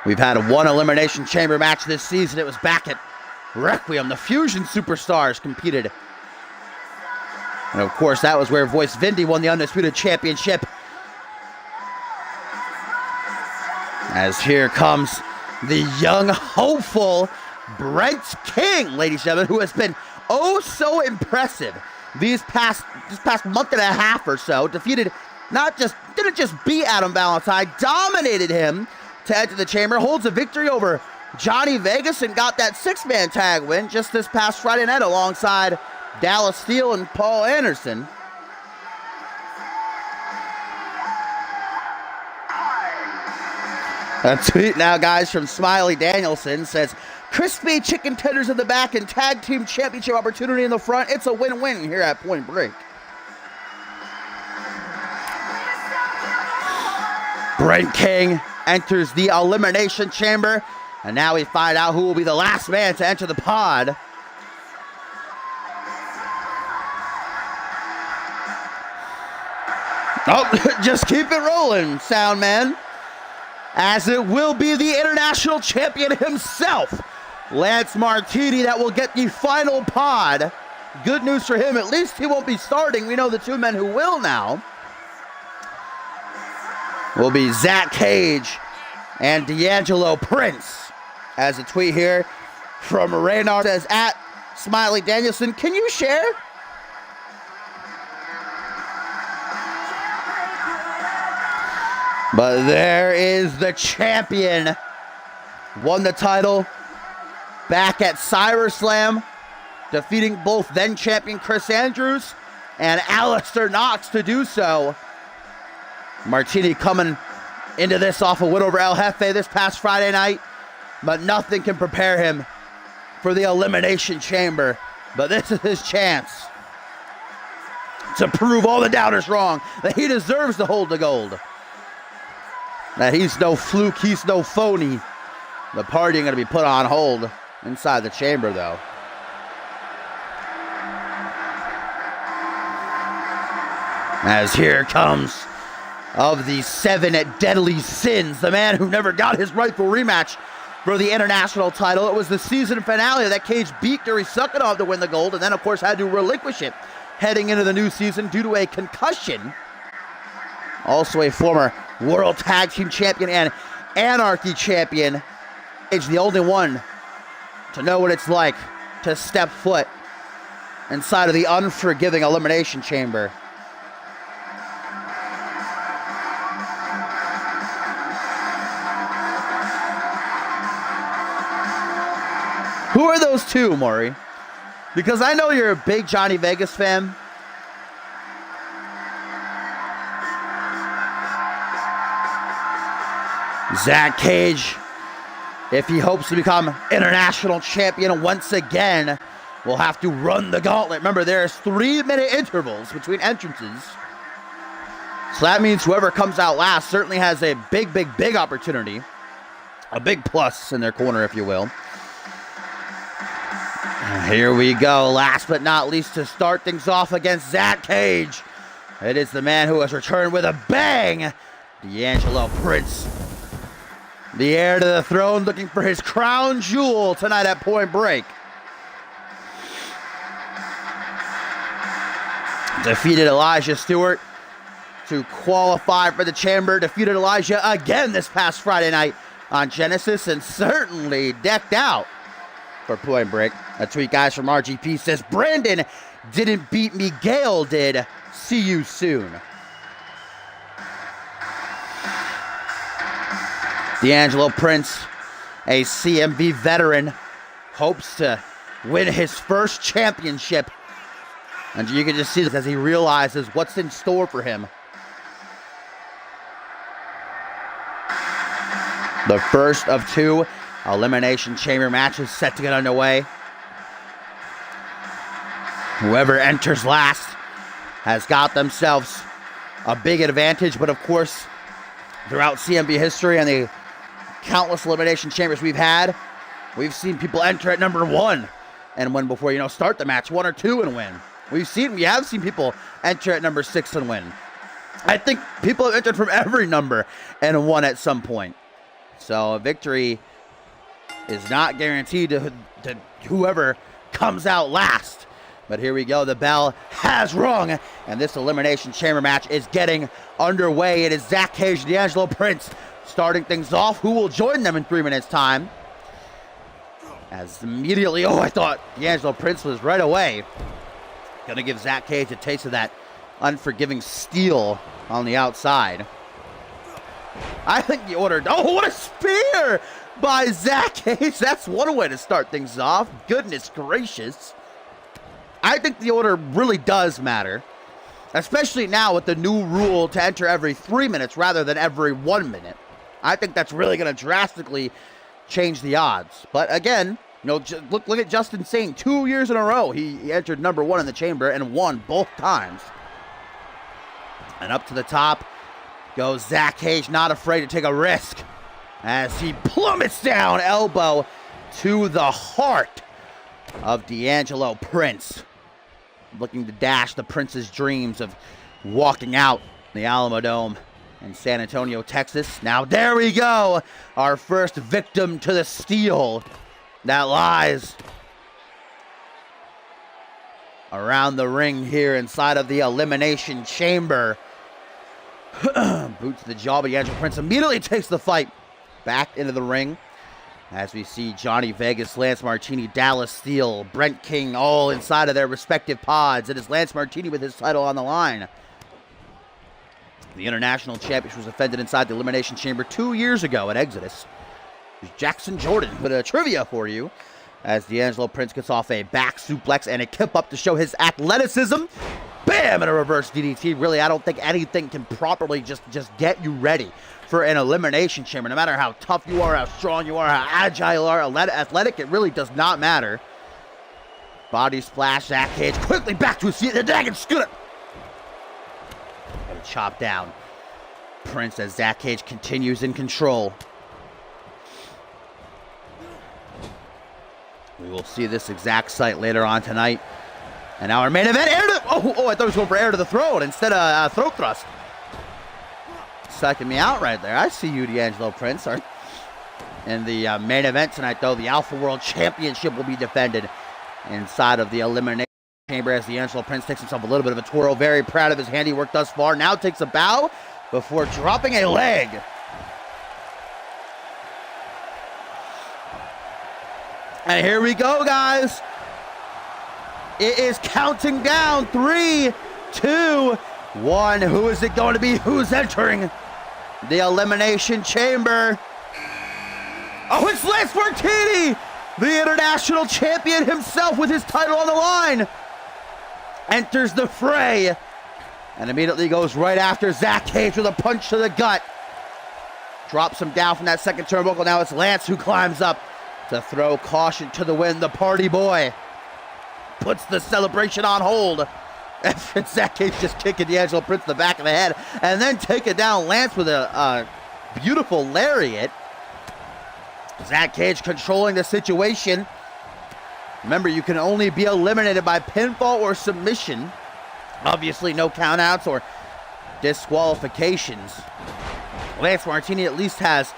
We've had one Elimination Chamber match this season. It was back at Requiem. The Fusion Superstars competed. And of course, that was where Voice Vindy won the Undisputed Championship. As here comes the young hopeful Brent King, ladies and gentlemen, who has been oh so impressive this past month and a half or so. Didn't just beat Adam Valentine, dominated him to enter the chamber, holds a victory over Johnny Vegas, and got that 6-man tag win just this past Friday night alongside Dallas Steele and Paul Anderson. A tweet now, guys, from Smiley Danielson says, "Crispy chicken tenders in the back and tag team championship opportunity in the front. It's a win-win here at Point Break." Brent King enters the Elimination Chamber, and now we find out who will be the last man to enter the pod. Oh, just keep it rolling, sound man. As it will be the international champion himself, Lance Martini, that will get the final pod. Good news for him, at least he won't be starting. We know the 2 men who will now will be Zach Cage and D'Angelo Prince. As a tweet here from Reynard says, at Smiley Danielson, "Can you share?" But there is the champion. Won the title back at SummerSlam defeating both then champion Chris Andrews and Alistair Knox to do so. Martini coming into this off a win over El Jefe this past Friday night, but nothing can prepare him for the Elimination Chamber. But this is his chance to prove all the doubters wrong, that he deserves to hold the gold, that he's no fluke, he's no phony. The party going to be put on hold inside the chamber, though. As here comes, of the 7 deadly sins, the man who never got his rightful rematch for the international title. It was the season finale that Cage beat Gary Sukhanov to win the gold, and then, of course, had to relinquish it heading into the new season due to a concussion. Also a former World Tag Team Champion and Anarchy Champion. Cage, the only one to know what it's like to step foot inside of the unforgiving Elimination Chamber. Who are those two, Maury? Because I know you're a big Johnny Vegas fan. Zach Cage, if he hopes to become international champion once again, will have to run the gauntlet. Remember, there's 3-minute intervals between entrances. So that means whoever comes out last certainly has a big opportunity. A big plus in their corner, if you will. Here we go, last but not least, to start things off against Zach Cage. It is the man who has returned with a bang, D'Angelo Prince. The heir to the throne, looking for his crown jewel tonight at Point Break. Defeated Elijah Stewart to qualify for the chamber. Defeated Elijah again this past Friday night on Genesis, and certainly decked out for Point Break. A tweet, guys, from RGP says, Brandon didn't beat me, Gale did. See you soon. D'Angelo Prince, a CMV veteran, hopes to win his first championship. And you can just see this as he realizes what's in store for him. The first of 2 Elimination Chamber matches set to get underway. Whoever enters last has got themselves a big advantage, but of course, throughout CMV history and the countless Elimination Chambers we've had, we've seen people enter at number 1 and win before, start the match, 1 or 2 and win. We have seen people enter at number 6 and win. I think people have entered from every number and won at some point. So a victory is not guaranteed to whoever comes out last. But here we go. The bell has rung, and this Elimination Chamber match is getting underway. It is Zach Cage and D'Angelo Prince starting things off. Who will join them in 3 minutes' time? As immediately, I thought D'Angelo Prince was right away going to give Zach Cage a taste of that unforgiving steel on the outside. I think the order... Oh, what a spear by Zach Cage. That's one way to start things off. Goodness gracious. I think the order really does matter, especially now with the new rule to enter every 3 minutes rather than every 1 minute. I think that's really going to drastically change the odds. But again, look at Justin Sane. 2 years in a row, he entered number 1 in the chamber and won both times. And up to the top goes Zach Cage, not afraid to take a risk as he plummets down, elbow to the heart of D'Angelo Prince, looking to dash the Prince's dreams of walking out the Alamo Dome in San Antonio, Texas. Now there we go, our first victim to the steel that lies around the ring here inside of the Elimination Chamber. Boot to the jaw, but D'Angelo Prince immediately takes the fight back into the ring. As we see Johnny Vegas, Lance Martini, Dallas Steele, Brent King all inside of their respective pods. It is Lance Martini with his title on the line. The International Championship was defended inside the Elimination Chamber 2 years ago at Exodus. Jackson Jordan with a trivia for you. as D'Angelo Prince gets off a back suplex and a kip up to show his athleticism. Bam! And a reverse DDT. Really, I don't think anything can properly just get you ready for an elimination chamber. No matter how tough you are, how strong you are, how agile you are, athletic, it really does not matter. Body splash, Zach Cage quickly back to his feet. The dragon scooter. And chop down Prince as Zach Cage continues in control. We will see this exact sight later on tonight. And now our main event, air to... Oh, I thought he was going for air to the throat instead of throat thrust. Sucking me out right there. I see you, D'Angelo Prince. In the main event tonight, though, the Alpha World Championship will be defended inside of the Elimination Chamber as D'Angelo Prince takes himself a little bit of a twirl. Very proud of his handiwork thus far. Now takes a bow before dropping a leg. And here we go, guys. It is counting down. 3, 2, 1. Who is it going to be? Who's entering the Elimination Chamber? Oh, it's Lance Martini, the international champion himself with his title on the line. Enters the fray and immediately goes right after Zach Cage with a punch to the gut. Drops him down from that second turnbuckle. Now it's Lance who climbs up to throw caution to the wind. The party boy puts the celebration on hold. And Zach Cage just kicking D'Angelo Prince in the back of the head and then taking down Lance with a beautiful lariat. Zach Cage controlling the situation. Remember, you can only be eliminated by pinfall or submission. Obviously, no countouts or disqualifications. Lance Martini at least has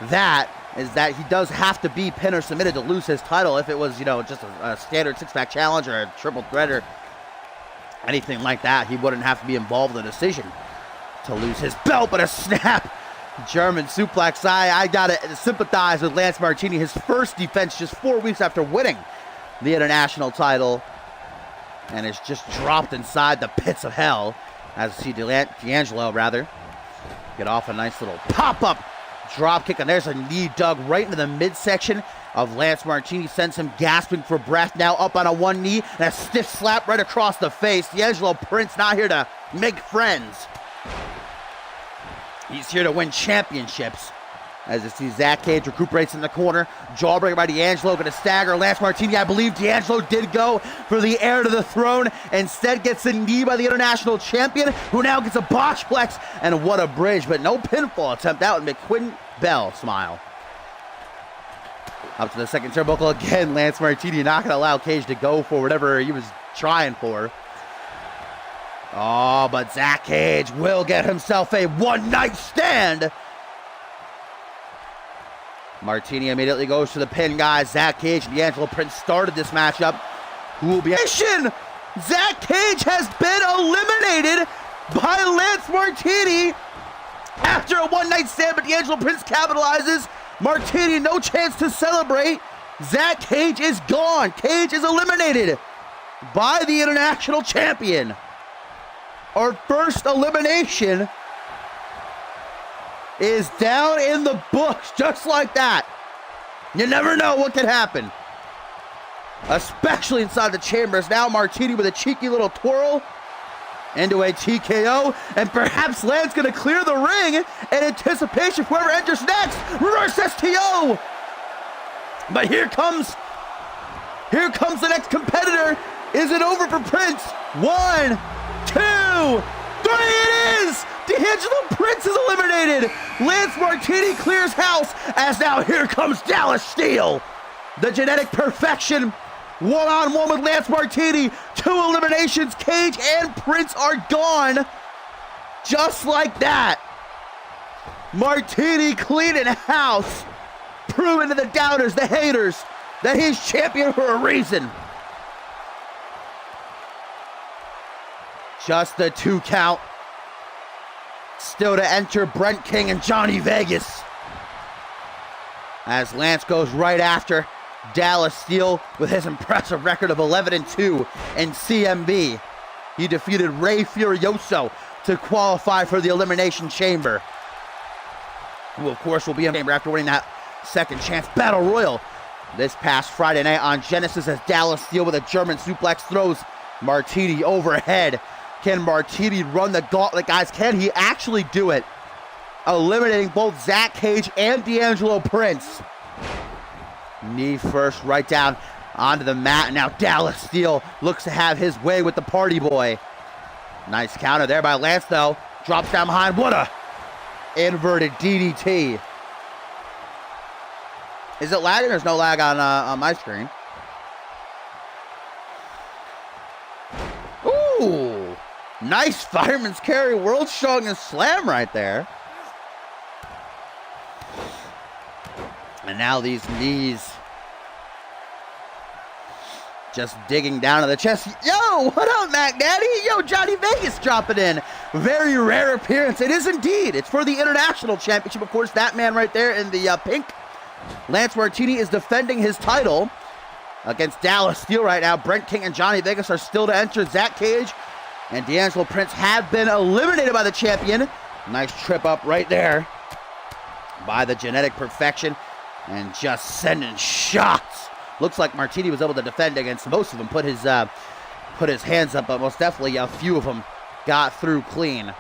that, is that he does have to be pinned or submitted to lose his title. If it was, just a standard six-pack challenge or a triple threat or anything like that, he wouldn't have to be involved in the decision to lose his belt. But a snap German suplex. I gotta sympathize with Lance Martini. His first defense just 4 weeks after winning the international title, and is just dropped inside the pits of hell. As you see D'Angelo get off a nice little pop-up drop kick, and there's a knee dug right into the midsection of Lance Martini. Sends him gasping for breath. Now up on a one knee and a stiff slap right across the face. D'Angelo Prince not here to make friends. He's here to win championships. As you see Zach Cage recuperates in the corner. Jawbreaker by D'Angelo, going to stagger Lance Martini. I believe D'Angelo did go for the heir to the throne. Instead gets a knee by the international champion, who now gets a botchplex. And what a bridge, but no pinfall attempt out. And McQuinn Bell smile. Up to the second turnbuckle again. Lance Martini not going to allow Cage to go for whatever he was trying for. Oh, but Zach Cage will get himself a one-night stand. Martini immediately goes to the pin, guys. Zach Cage and D'Angelo Prince started this matchup. Who will be... Zach Cage has been eliminated by Lance Martini after a one-night stand, but D'Angelo Prince capitalizes. Martini, no chance to celebrate. Zach Cage is gone. Cage is eliminated by the international champion. Our first elimination is down in the books, just like that. You never know what could happen, especially inside the chambers. Now Martini with a cheeky little twirl into a TKO, and perhaps Lance gonna clear the ring in anticipation for whoever enters next. Reverse STO. But here comes the next competitor. Is it over for Prince? 1, 2, 3, it is! D'Angelo Prince is eliminated. Lance Martini clears house, as now here comes Dallas Steele. The genetic perfection, one-on-one with Lance Martini. 2 eliminations, Cage and Prince are gone. Just like that. Martini cleaning house, proving to the doubters, the haters, that he's champion for a reason. Just the 2 count. Still to enter Brent King and Johnny Vegas. As Lance goes right after Dallas Steele with his impressive record of 11-2 in CMV. He defeated Ray Furioso to qualify for the Elimination Chamber, who of course will be in the chamber after winning that second chance battle royal this past Friday night on Genesis as Dallas Steel with a German suplex throws Martini overhead. Can Martini run the gauntlet, guys? Can he actually do it? Eliminating both Zach Cage and D'Angelo Prince. Knee first, right down onto the mat. Now Dallas Steel looks to have his way with the party boy. Nice counter there by Lance, though. Drops down behind. What a inverted DDT. Is it lagging? There's no lag on my screen. Ooh. Nice fireman's carry, world strongest slam right there. And now these knees just digging down to the chest. Yo, what up, Mac Daddy? Yo, Johnny Vegas dropping in. Very rare appearance. It is indeed. It's for the International Championship. Of course, that man right there in the pink, Lance Martini, is defending his title against Dallas Steel right now. Brent King and Johnny Vegas are still to enter. Zach Cage and D'Angelo Prince have been eliminated by the champion. Nice trip up right there by the Genetic Perfection. And just sending shots. Looks like Martini was able to defend against most of them. Put his hands up, but most definitely a few of them got through clean.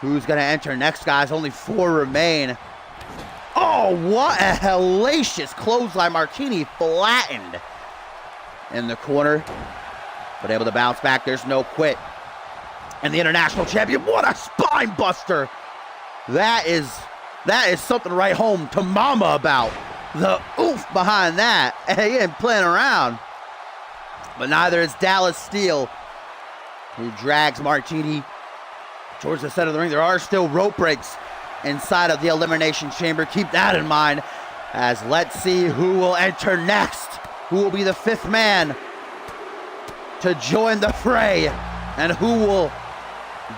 Who's going to enter next, guys? Only 4 remain. Oh, what a hellacious clothesline. Martini flattened in the corner, but able to bounce back. There's no quit. And the International Champion, what a spine buster. That is something to write home to mama about. The oof behind that. He ain't playing around. But neither is Dallas Steel, who drags Martini towards the center of the ring. There are still rope breaks inside of the Elimination Chamber. Keep that in mind, as let's see who will enter next. Who will be the 5th man to join the fray, and who will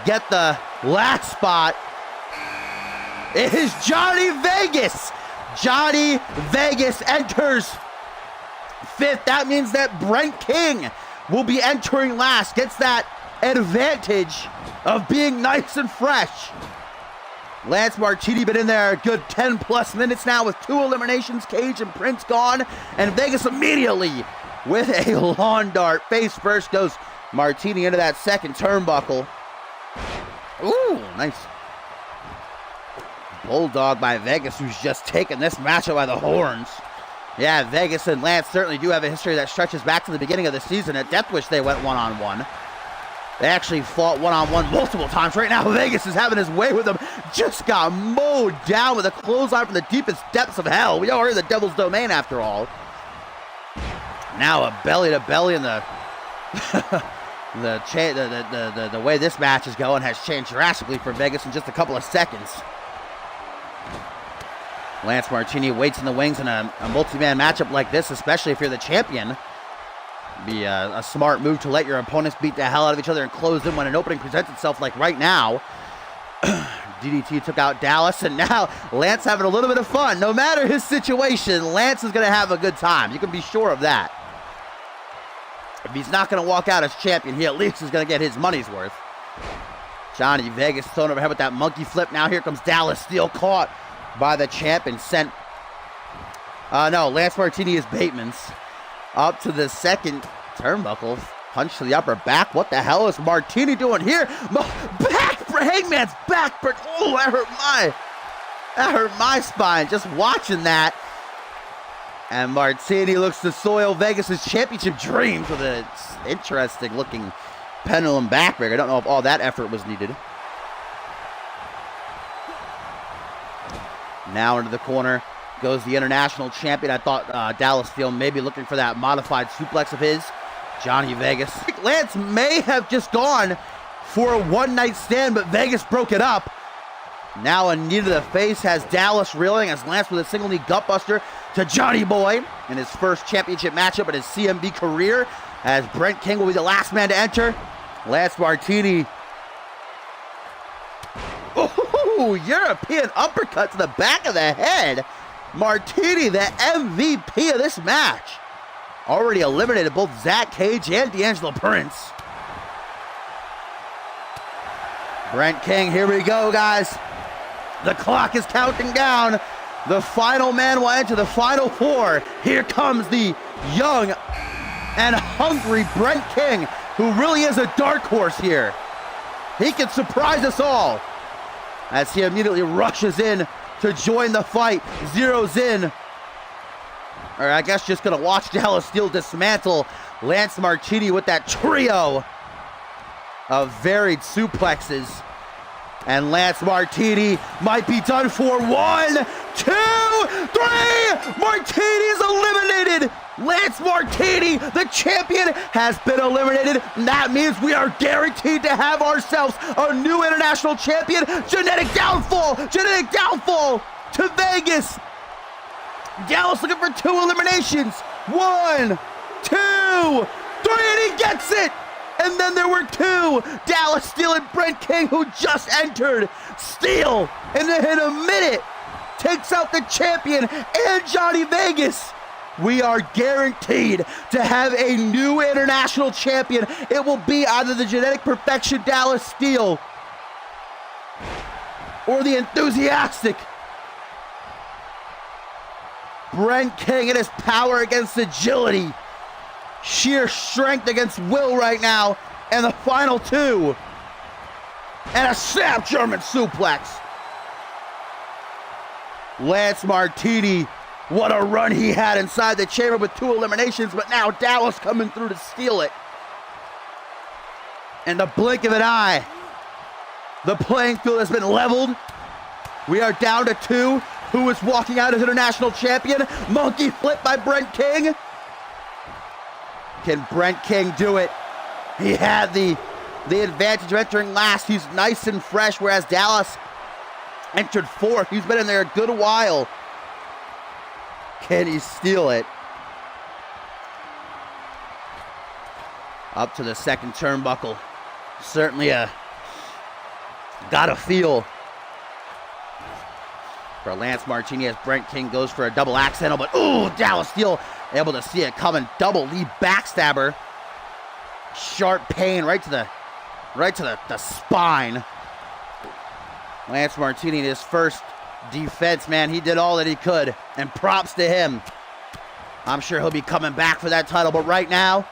get the last spot. It is Johnny Vegas. Johnny Vegas enters 5th. That means that Brent King will be entering last. Gets that advantage of being nice and fresh. Lance Martini been in there a good 10 plus minutes now with 2 eliminations. Cage and Prince gone. And Vegas immediately with a lawn dart. Face first goes Martini into that second turnbuckle. Ooh, nice bulldog by Vegas, who's just taken this matchup by the horns. Yeah, Vegas and Lance certainly do have a history that stretches back to the beginning of the season. At Death Wish, they went one-on-one. They actually fought one-on-one multiple times. Right now, Vegas is having his way with them. Just got mowed down with a clothesline from the deepest depths of hell. We are in the Devil's Domain, after all. Now a belly-to-belly, and the the way this match is going has changed drastically for Vegas in just a couple of seconds. Lance Martini waits in the wings in a multi-man matchup like this, especially if you're the champion. Be a smart move to let your opponents beat the hell out of each other and close in when an opening presents itself, like right now. DDT took out Dallas, and now Lance having a little bit of fun. No matter his situation, Lance is going to have a good time. You can be sure of that. If he's not going to walk out as champion, he at least is going to get his money's worth. Johnny Vegas thrown overhead with that monkey flip. Now here comes Dallas Steel, caught by the champ and sent... no, Lance Martini is Bateman's. Up to the second turnbuckle. Punch to the upper back. What the hell is Martini doing here? Back! Hangman's back! Oh, that hurt my spine just watching that. And Martini looks to soil Vegas' championship dreams with an interesting looking pendulum backbreaker. I don't know if all that effort was needed. Now into the corner goes the International Champion. I thought Dallas Steel may be looking for that modified suplex of his. Johnny Vegas. Lance may have just gone for a one-night stand, but Vegas broke it up. Now a knee to the face has Dallas reeling as Lance with a single knee gutbuster to Johnny Boy in his first championship matchup in his CMV career, as Brent King will be the last man to enter. Lance Martini. Ooh, European uppercut to the back of the head. Martini, the MVP of this match. Already eliminated both Zach Cage and D'Angelo Prince. Brent King, here we go, guys. The clock is counting down. The final man will enter the final four. Here comes the young and hungry Brent King, who really is a dark horse here. He can surprise us all as he immediately rushes in to join the fight, zeroes in. Or I guess just gonna watch Dallas Steel dismantle Lance Martini with that trio of varied suplexes. And Lance Martini might be done for. 1, 2, 3! Martini is eliminated! Lance Martini, the champion, has been eliminated. And that means we are guaranteed to have ourselves a new international champion. Genetic downfall to Vegas. Dallas looking for 2 eliminations. 1, 2, 3, and he gets it! And then there were 2. Dallas Steel and Brent King, who just entered. Steel, in a minute, takes out the champion and Johnny Vegas. We are guaranteed to have a new international champion. It will be either the Genetic Perfection Dallas Steel or the enthusiastic Brent King and his power against agility. Sheer strength against will right now. And the final 2. And a snap German suplex. Lance Martini, what a run he had inside the chamber with 2 eliminations, but now Dallas coming through to steal it. In the blink of an eye, the playing field has been leveled. We are down to 2. Who is walking out as international champion? Monkey flip by Brent King. Can Brent King do it? He had the advantage of entering last. He's nice and fresh, whereas Dallas entered 4th. He's been in there a good while. Can he steal it? Up to the second turnbuckle. Certainly got a feel for Lance Martini as Brent King goes for a double axe handle, but ooh, Dallas Steel able to see it coming. Double knee backstabber. Sharp pain right to the spine. Lance Martini in his first defense, man, he did all that he could, and props to him. I'm sure he'll be coming back for that title, but right now,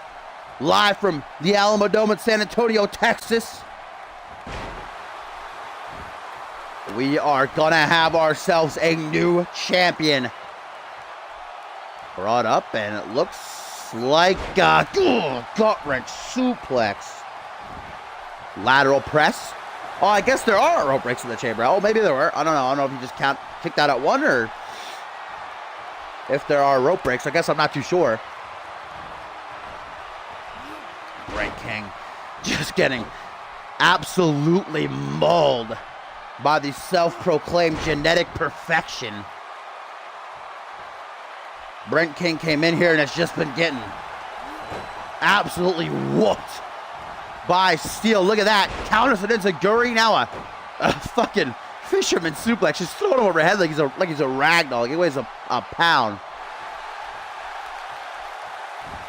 live from the Alamo Dome in San Antonio, Texas, we are gonna have ourselves a new champion. Brought up, and it looks like a gut-wrench suplex. Lateral press. Oh, I guess there are rope breaks in the chamber. Oh, maybe there were. I don't know. I don't know if you just kicked out at 1 or if there are rope breaks. I guess I'm not too sure. Brent King just getting absolutely mauled by the self-proclaimed Genetic Perfection. Brent King came in here and has just been getting absolutely whooped by Steel. Look at that. Counters it into Guri. Now a fucking fisherman suplex. Just throwing him overhead like he's a ragdoll. Like he weighs a pound.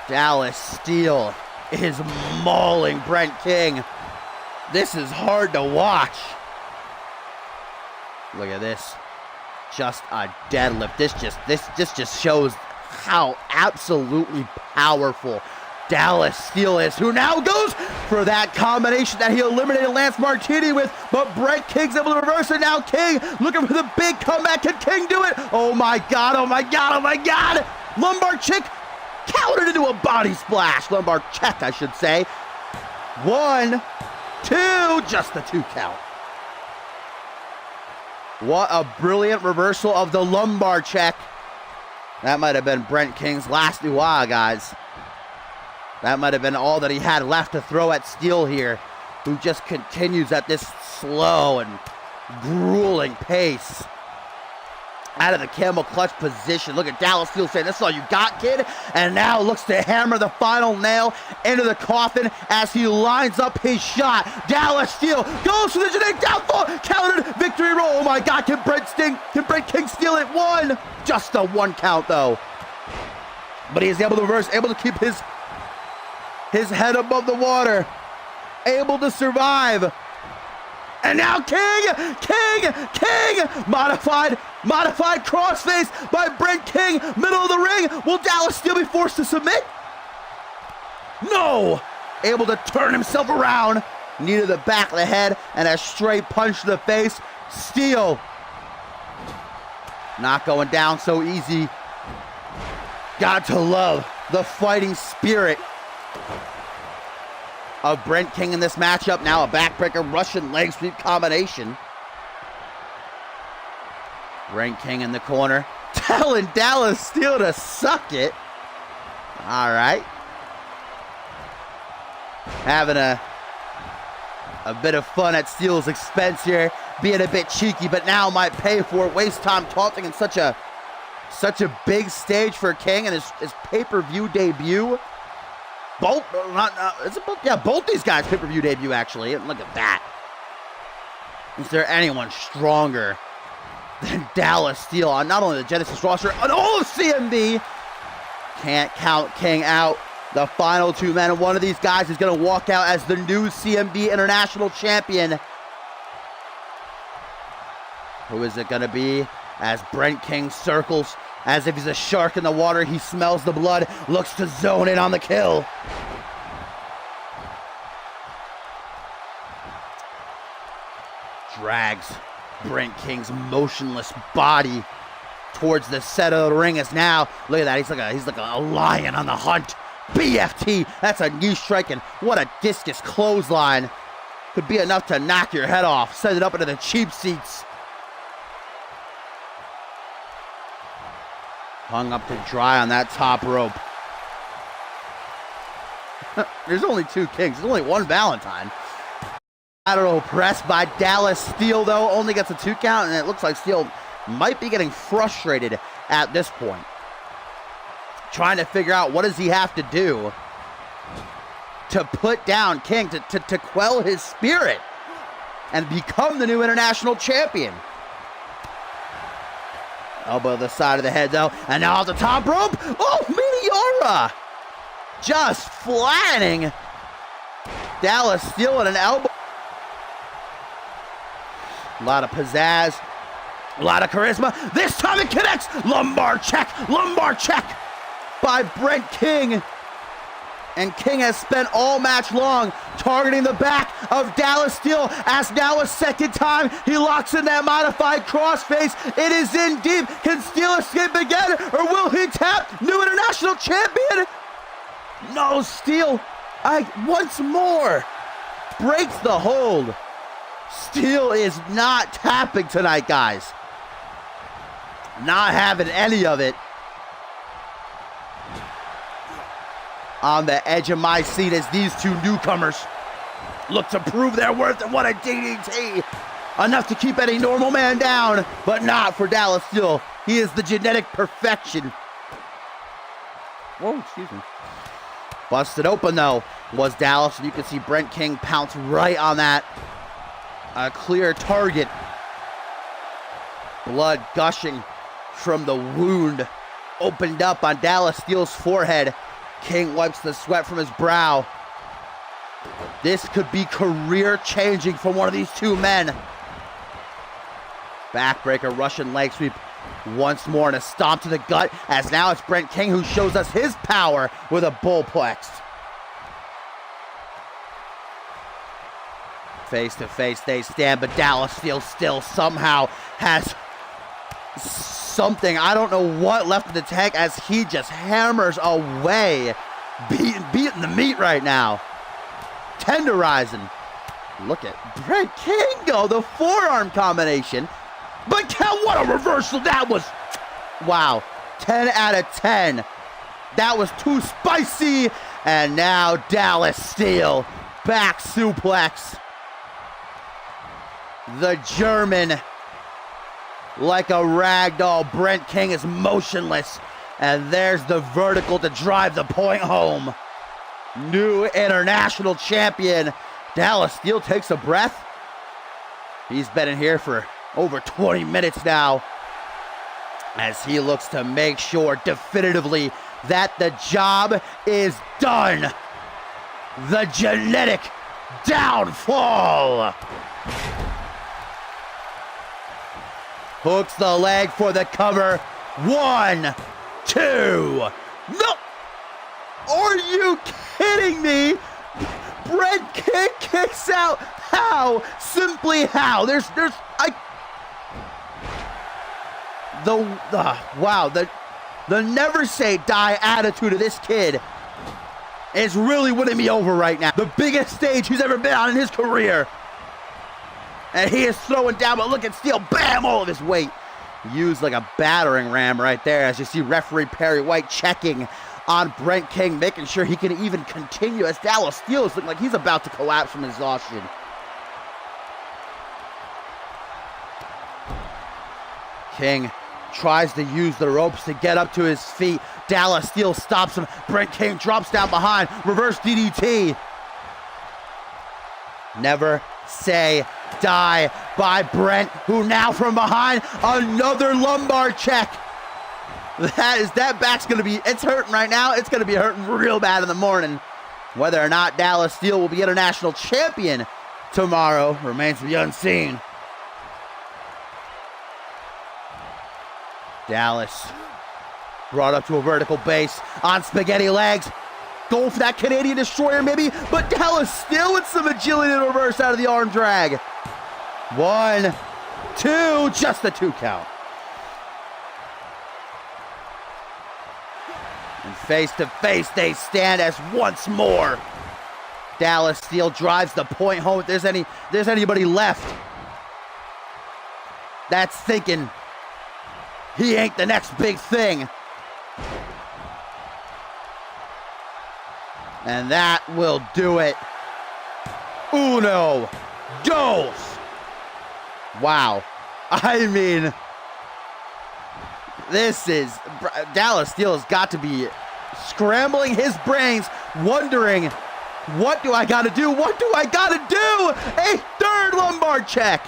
Dallas Steel is mauling Brent King. This is hard to watch. Look at this. Just a deadlift. This just shows how absolutely powerful Dallas Steel is, who now goes for that combination that he eliminated Lance Martini with, but Brent King's able to reverse it. Now King looking for the big comeback. Can King do it? Oh my God, oh my God, oh my God. Lumbar check countered into a body splash. Lumbar check, I should say. 1, 2, just the 2 count. What a brilliant reversal of the lumbar check. That might have been Brent King's last ooh-ah, guys. That might have been all that he had left to throw at Steel here, who just continues at this slow and grueling pace. Out of the camel clutch position. Look at Dallas Steel saying, "This is all you got, kid." And now looks to hammer the final nail into the coffin as he lines up his shot. Dallas Steel goes for the genetic downfall. Countered victory roll. Oh my God, can Brent King steal it? 1. Just a 1 count though. But he is able to reverse, able to keep his head above the water. Able to survive. And now King, modified Modified crossface by Brent King, middle of the ring. Will Dallas Steel be forced to submit? No! Able to turn himself around. Knee to the back of the head and a straight punch to the face. Steel. Not going down so easy. Got to love the fighting spirit of Brent King in this matchup. Now a backbreaker Russian leg sweep combination. Brent King in the corner, telling Dallas Steel to suck it. All right. Having a bit of fun at Steel's expense here, being a bit cheeky, but now might pay for it. Waste time taunting in such a big stage for King and his pay-per-view debut. Both these guys' pay-per-view debut, actually. And look at that. Is there anyone stronger than Dallas Steel on not only the Genesis roster, on all of CMV? Can't count King out. The final two men, one of these guys is going to walk out as the new CMV International Champion. Who is it going to be? As Brent King circles, as if he's a shark in the water, he smells the blood, looks to zone in on the kill. Drags Brent King's motionless body towards the center of the ring. As now, look at that, he's like a lion on the hunt. BFT, that's a knee strike, and what a discus clothesline. Could be enough to knock your head off. Send it up into the cheap seats. Hung up to dry on that top rope. There's only two Kings. There's only one Valentine. Lateral press by Dallas Steel, though. Only gets a 2 count, and it looks like Steel might be getting frustrated at this point. Trying to figure out what does he have to do to put down King, to quell his spirit and become the new international champion. Elbow to the side of the head, though, and now off the top rope. Oh, Meteora! Just flattening Dallas Steel with an elbow. A lot of pizzazz, a lot of charisma. This time it connects. Lumbar check by Brent King. And King has spent all match long targeting the back of Dallas Steel, as now a second time he locks in that modified crossface. It is in deep. Can Steel escape again, or will he tap? New international champion? No, Steel, once more, breaks the hold. Steel is not tapping tonight, guys. Not having any of it. On the edge of my seat as these two newcomers look to prove their worth, and what a DDT. Enough to keep any normal man down, but not for Dallas Steel. He is the genetic perfection. Whoa, excuse me. Busted open, though, was Dallas, and you can see Brent King pounce right on that. A clear target. Blood gushing from the wound opened up on Dallas Steel's forehead. King wipes the sweat from his brow. This could be career-changing for one of these two men. Backbreaker, Russian leg sweep once more, and a stomp to the gut, as now it's Brent King who shows us his power with a bullplex. Face to face they stand, but Dallas Steel still somehow has something, I don't know what, left in the tank, as he just hammers away, beating the meat right now, tenderizing. Look at Brent King go, the forearm combination, but what a reversal that was. Wow, 10 out of 10. That was too spicy. And now Dallas Steel, back suplex. The German, like a rag doll. Brent King is motionless, and there's the vertical to drive the point home. New international champion. Dallas Steel takes a breath. He's been in here for over 20 minutes now, as he looks to make sure definitively that the job is done. The genetic downfall. Hooks the leg for the cover. 1, 2. No! Are you kidding me? Brent King kicks out. How? Simply how? Wow, the never say die attitude of this kid is really winning me over right now. The biggest stage he's ever been on in his career. And he is throwing down, but look at Steele, bam, all of his weight. Used like a battering ram right there as you see referee Perry White checking on Brent King, making sure he can even continue as Dallas Steele is looking like he's about to collapse from exhaustion. King tries to use the ropes to get up to his feet. Dallas Steele stops him. Brent King drops down behind. Reverse DDT. Never say die by Brent, who now from behind, another lumbar check. That back's gonna be, it's hurting right now. It's gonna be hurting real bad in the morning. Whether or not Dallas Steele will be international champion tomorrow remains to be unseen. Dallas brought up to a vertical base on spaghetti legs. Going for that Canadian Destroyer maybe, but Dallas still with some agility to reverse out of the arm drag. 1, 2, just the 2 count. And face to face they stand as once more Dallas Steele drives the point home. If there's anybody left that's thinking he ain't the next big thing. And that will do it. Uno, dos. Wow. I mean, Dallas Steele has got to be scrambling his brains, wondering, what do I got to do? What do I got to do? A third lumbar check.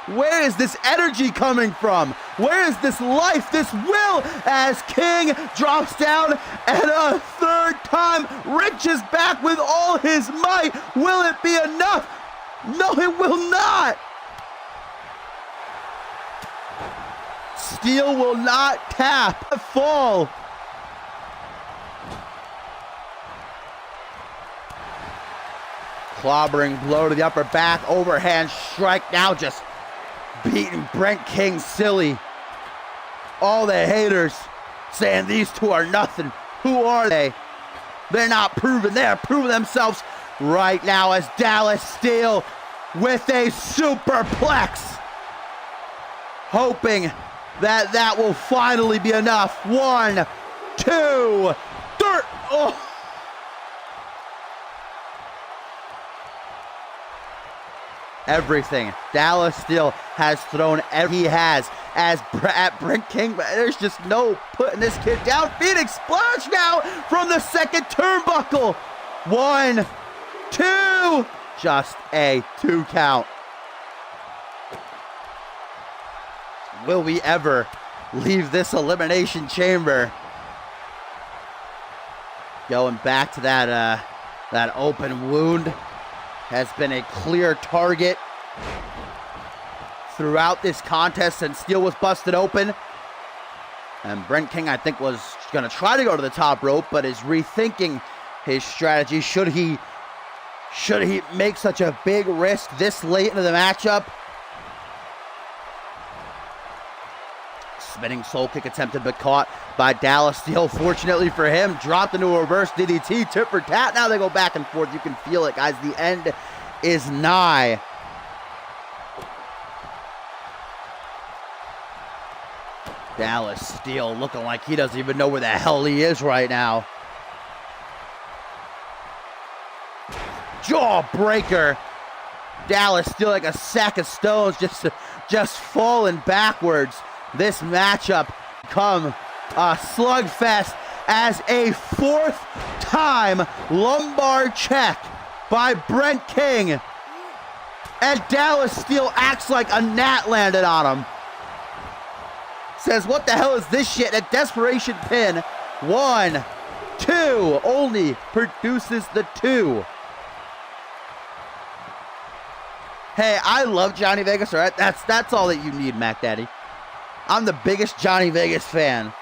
Where is this energy coming from? Where is this life, this will, as King drops down and a third time reaches back with all his might? Will it be enough? No, it will not. Steele will not tap. Fall. Clobbering blow to the upper back. Overhand strike now just beating Brent King silly. All the haters saying these two are nothing. Who are they? They're not proven. They're proving themselves right now as Dallas Steele with a superplex. Hoping that will finally be enough. 1, 2, 3. Oh. Everything Dallas Steele has thrown he has at Brent King, but there's just no putting this kid down. Phoenix splash now from the second turnbuckle. 1, 2, just a 2 count. Will we ever leave this elimination chamber? Going back to that open wound. Has been a clear target throughout this contest since Steele was busted open. And Brent King, I think, was going to try to go to the top rope, but is rethinking his strategy. Should he make such a big risk this late into the matchup? Spinning soul kick attempted but caught by Dallas Steele. Fortunately for him, dropped into a reverse DDT, tit for tat. Now they go back and forth. You can feel it, guys. The end is nigh. Dallas Steele looking like he doesn't even know where the hell he is right now. Jawbreaker. Dallas Steele like a sack of stones, just falling backwards. This matchup come a slugfest as a 4th time lumbar check by Brent King. And Dallas Steele acts like a gnat landed on him. Says, what the hell is this shit? A desperation pin. 1, 2, only produces the 2. Hey, I love Johnny Vegas, all right? That's all that you need, Mac Daddy. I'm the biggest Johnny Vegas fan.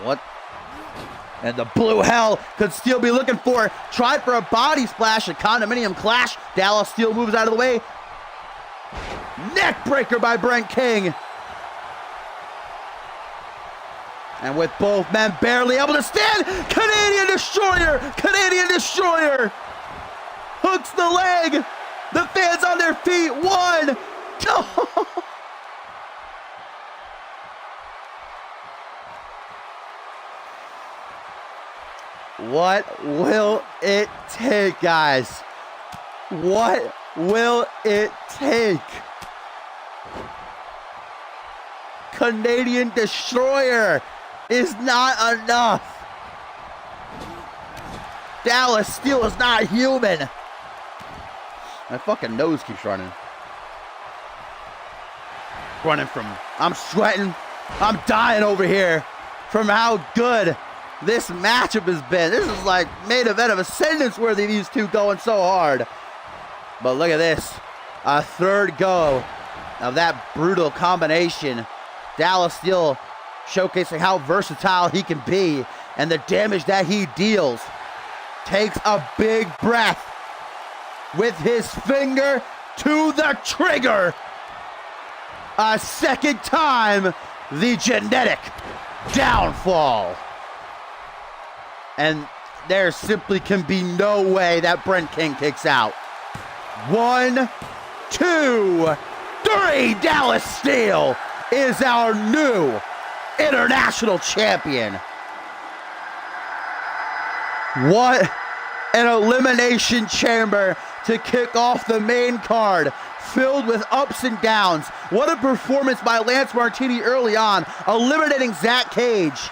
What? And the Blue Hell could still be looking for. Tried for a body splash, a condominium clash. Dallas Steel moves out of the way. Neck breaker by Brent King. And with both men barely able to stand, Canadian Destroyer! Canadian Destroyer! Hooks the leg! The fans on their feet! 1, 2... What will it take, guys? What will it take? Canadian Destroyer is not enough. Dallas Steel is not human. My fucking nose keeps running. Running from, I'm sweating. I'm dying over here from how good this matchup has been. This is like main event of Ascendance worthy, these two going so hard. But look at this. A third go of that brutal combination. Dallas Steel showcasing how versatile he can be and the damage that he deals. Takes a big breath with his finger to the trigger. A second time, the genetic downfall. And there simply can be no way that Brent King kicks out. 1, 2, 3. Dallas Steel is our new international champion. What an elimination chamber to kick off the main card, filled with ups and downs. What a performance by Lance Martini early on, eliminating Zach Cage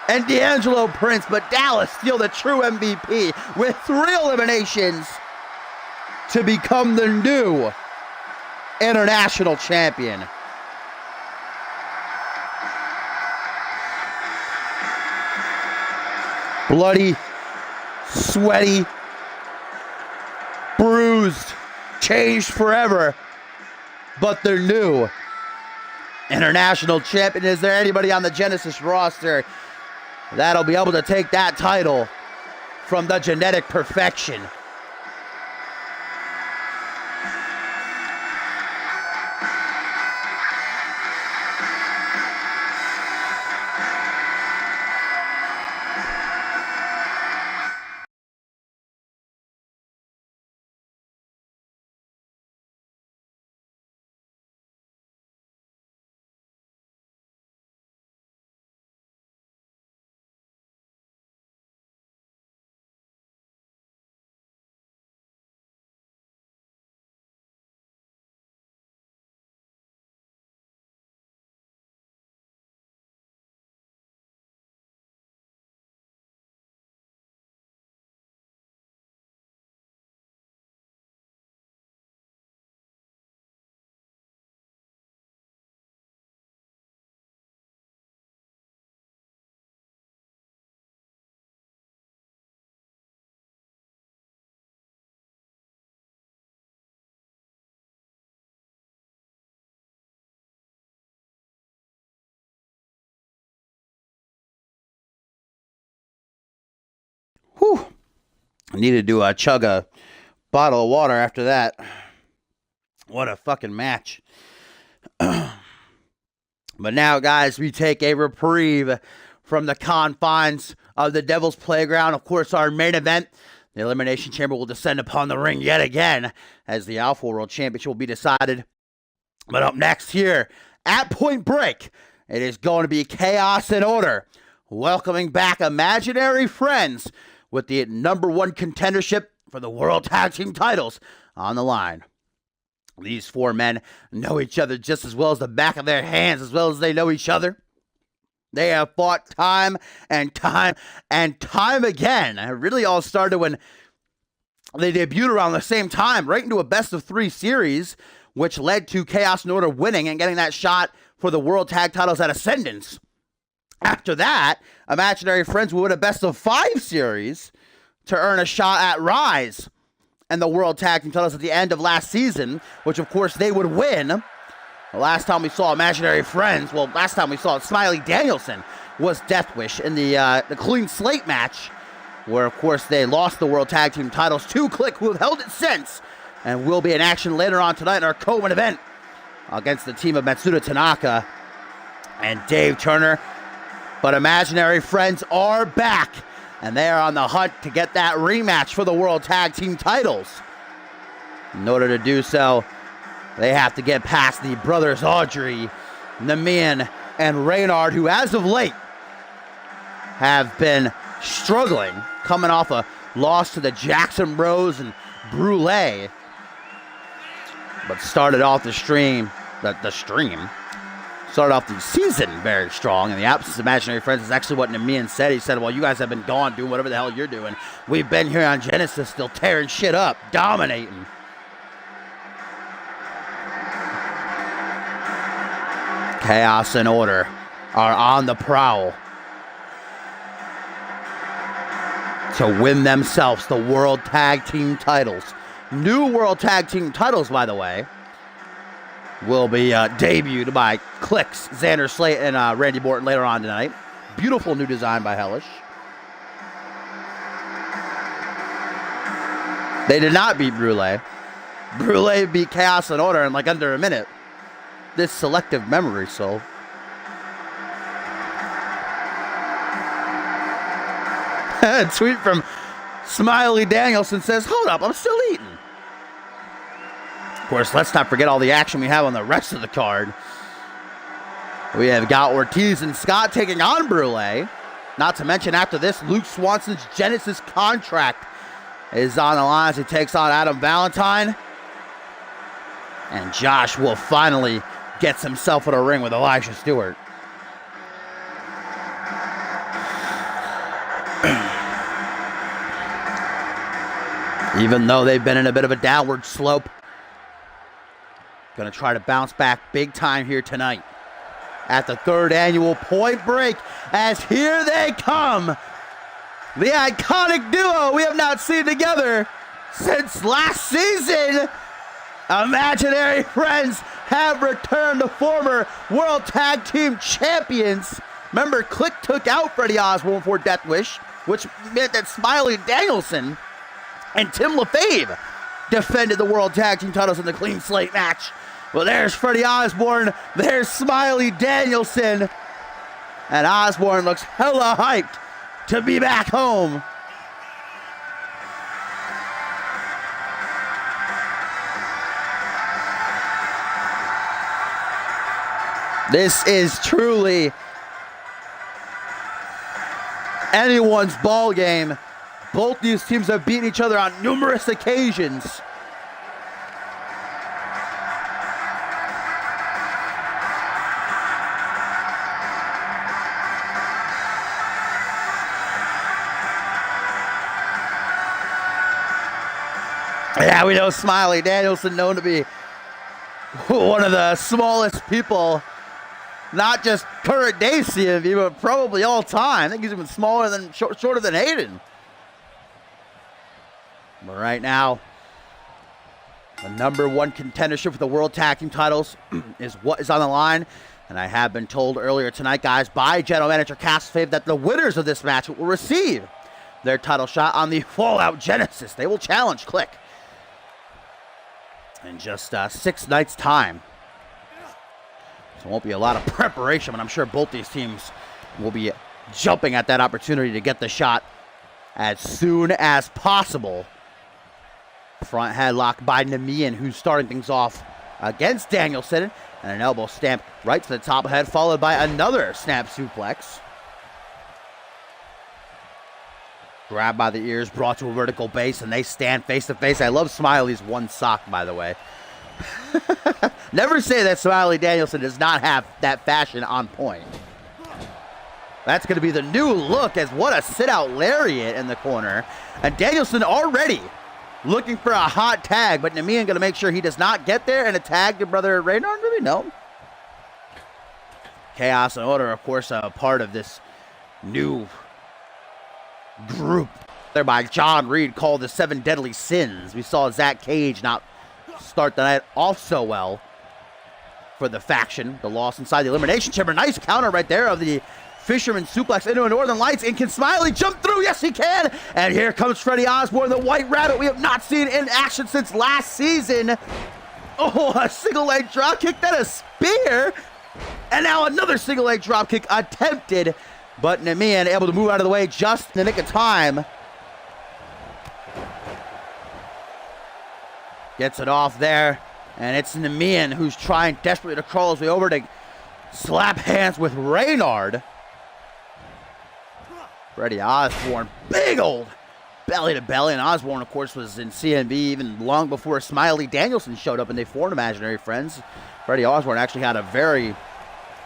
and D'Angelo Prince, but Dallas Steel, the true MVP, with 3 eliminations to become the new international champion. Bloody, sweaty, bruised, changed forever, but they're new international champion. Is there anybody on the Genesis roster that'll be able to take that title from the genetic perfection? Whew. I need to do a chug a bottle of water after that. What a fucking match. But now, guys, we take a reprieve from the confines of the Devil's Playground. Of course, our main event, the Elimination Chamber, will descend upon the ring yet again as the Alpha World Championship will be decided. But up next here at Point Break, it is going to be Chaos and Order, welcoming back imaginary friends with the #1 contendership for the World Tag Team titles on the line. These 4 men know each other just as well as the back of their hands, as well as they know each other. They have fought time and time and time again. It really all started when they debuted around the same time, right into a best-of-3 series, which led to Chaos and Order winning and getting that shot for the World Tag titles at Ascendance. After that, Imaginary Friends would win a best-of-5 series to earn a shot at Rise. and the World Tag Team titles at the end of last season, which of course they would win. The last time we saw Imaginary Friends, well, last time we saw Smiley Danielson was Death Wish in the Clean Slate match, where of course they lost the World Tag Team titles to Click, who have held it since, and will be in action later on tonight in our co-main event against the team of Matsuda Tanaka and Dave Turner. But Imaginary Friends are back, and they are on the hunt to get that rematch for the World Tag Team titles. In order to do so, they have to get past the brothers Audrey, Namian, and Reynard, who as of late have been struggling, coming off a loss to the Jackson Bros and Brule, but started off the season very strong. In the absence of Imaginary Friends is actually what Namian said. He said, well, you guys have been gone doing whatever the hell you're doing. We've been here on Genesis still tearing shit up, dominating. Chaos and Order are on the prowl to win themselves the World Tag Team titles. New World Tag Team titles, by the way, will be debuted by Clicks, Xander Slate, and Randy Borton later on tonight. Beautiful new design by Hellish. They did not beat Brule. Brule beat Chaos and Order in like under a minute. This selective memory, so. A tweet from Smiley Danielson says, hold up, I'm still eating. Of course, let's not forget all the action we have on the rest of the card. We have got Ortiz and Scott taking on Brule. Not to mention, after this, Luke Swanson's Genesis contract is on the line as he takes on Adam Valentine. And Josh will finally gets himself in a ring with Elijah Stewart. Even though they've been in a bit of a downward slope, going to try to bounce back big time here tonight at the third annual Point Break, as here they come. The iconic duo we have not seen together since last season. Imaginary Friends have returned to former World Tag Team Champions. Remember, Click took out Freddie Osborne for Death Wish, which meant that Smiley Danielson and Tim LaFave defended the World Tag Team titles in the Clean Slate match. Well, there's Freddie Osborne, there's Smiley Danielson, and Osborne looks hella hyped to be back home. This is truly anyone's ball game. Both these teams have beaten each other on numerous occasions. Yeah, we know Smiley Danielson, known to be one of the smallest people, not just current day CMV, but probably all time. I think he's even smaller than, shorter than Hayden. But right now, the #1 contendership for the World Tag Team titles is what is on the line. And I have been told earlier tonight, guys, by General Manager Castlefave, that the winners of this match will receive their title shot on the Fallout Genesis. They will challenge Click in just 6 nights' time. So it won't be a lot of preparation, but I'm sure both these teams will be jumping at that opportunity to get the shot as soon as possible. Front headlock by Namian, who's starting things off against Danielson, and an elbow stamp right to the top of the head, followed by another snap suplex. Grabbed by the ears, brought to a vertical base, and they stand face to face. I love Smiley's one sock, by the way. Never say that Smiley Danielson does not have that fashion on point. That's going to be the new look, as what a sit-out lariat in the corner. And Danielson already looking for a hot tag, but Namian going to make sure he does not get there, and a tag to brother Reynard, maybe? No. Chaos and Order, of course, a part of this new group There by John Reed, called the 7 Deadly Sins. We saw Zach Cage not start the night off so well for the faction. The loss inside the Elimination Chamber. Nice counter right there of the Fisherman suplex into a Northern Lights. And can Smiley jump through? Yes, he can. And here comes Freddie Osborne, the White Rabbit we have not seen in action since last season. Oh, a single leg drop kick, then a spear. And now another single leg drop kick attempted. But Namian able to move out of the way just in the nick of time. Gets it off there. And it's Namian who's trying desperately to crawl his way over to slap hands with Reynard. Freddie Osborne, big old belly to belly. And Osborne, of course, was in CMV even long before Smiley Danielson showed up and they formed Imaginary Friends. Freddie Osborne actually had a very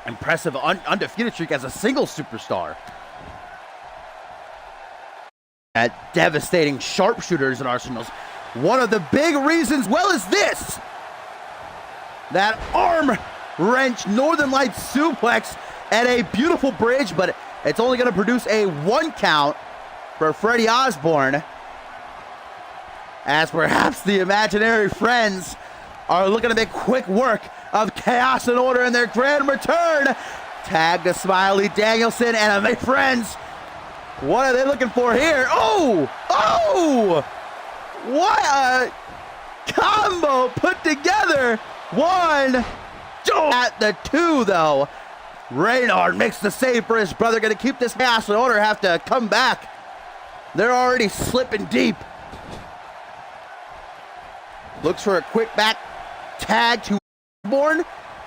impressive undefeated streak as a single superstar. At devastating sharpshooters and arsenals. One of the big reasons, well, is this. That arm wrench Northern Lights suplex at a beautiful bridge, but it's only going to produce a 1 count for Freddie Osborne. As perhaps the Imaginary Friends are looking to make quick work of Chaos and Order in their grand return. Tag to Smiley Danielson and my friends. What are they looking for here? Oh! Oh! What a combo put together. 1, 2. At the 2, though. Reynard makes the save for his brother. Going to keep this Chaos and Order have to come back. They're already slipping deep. Looks for a quick back tag to Osborne,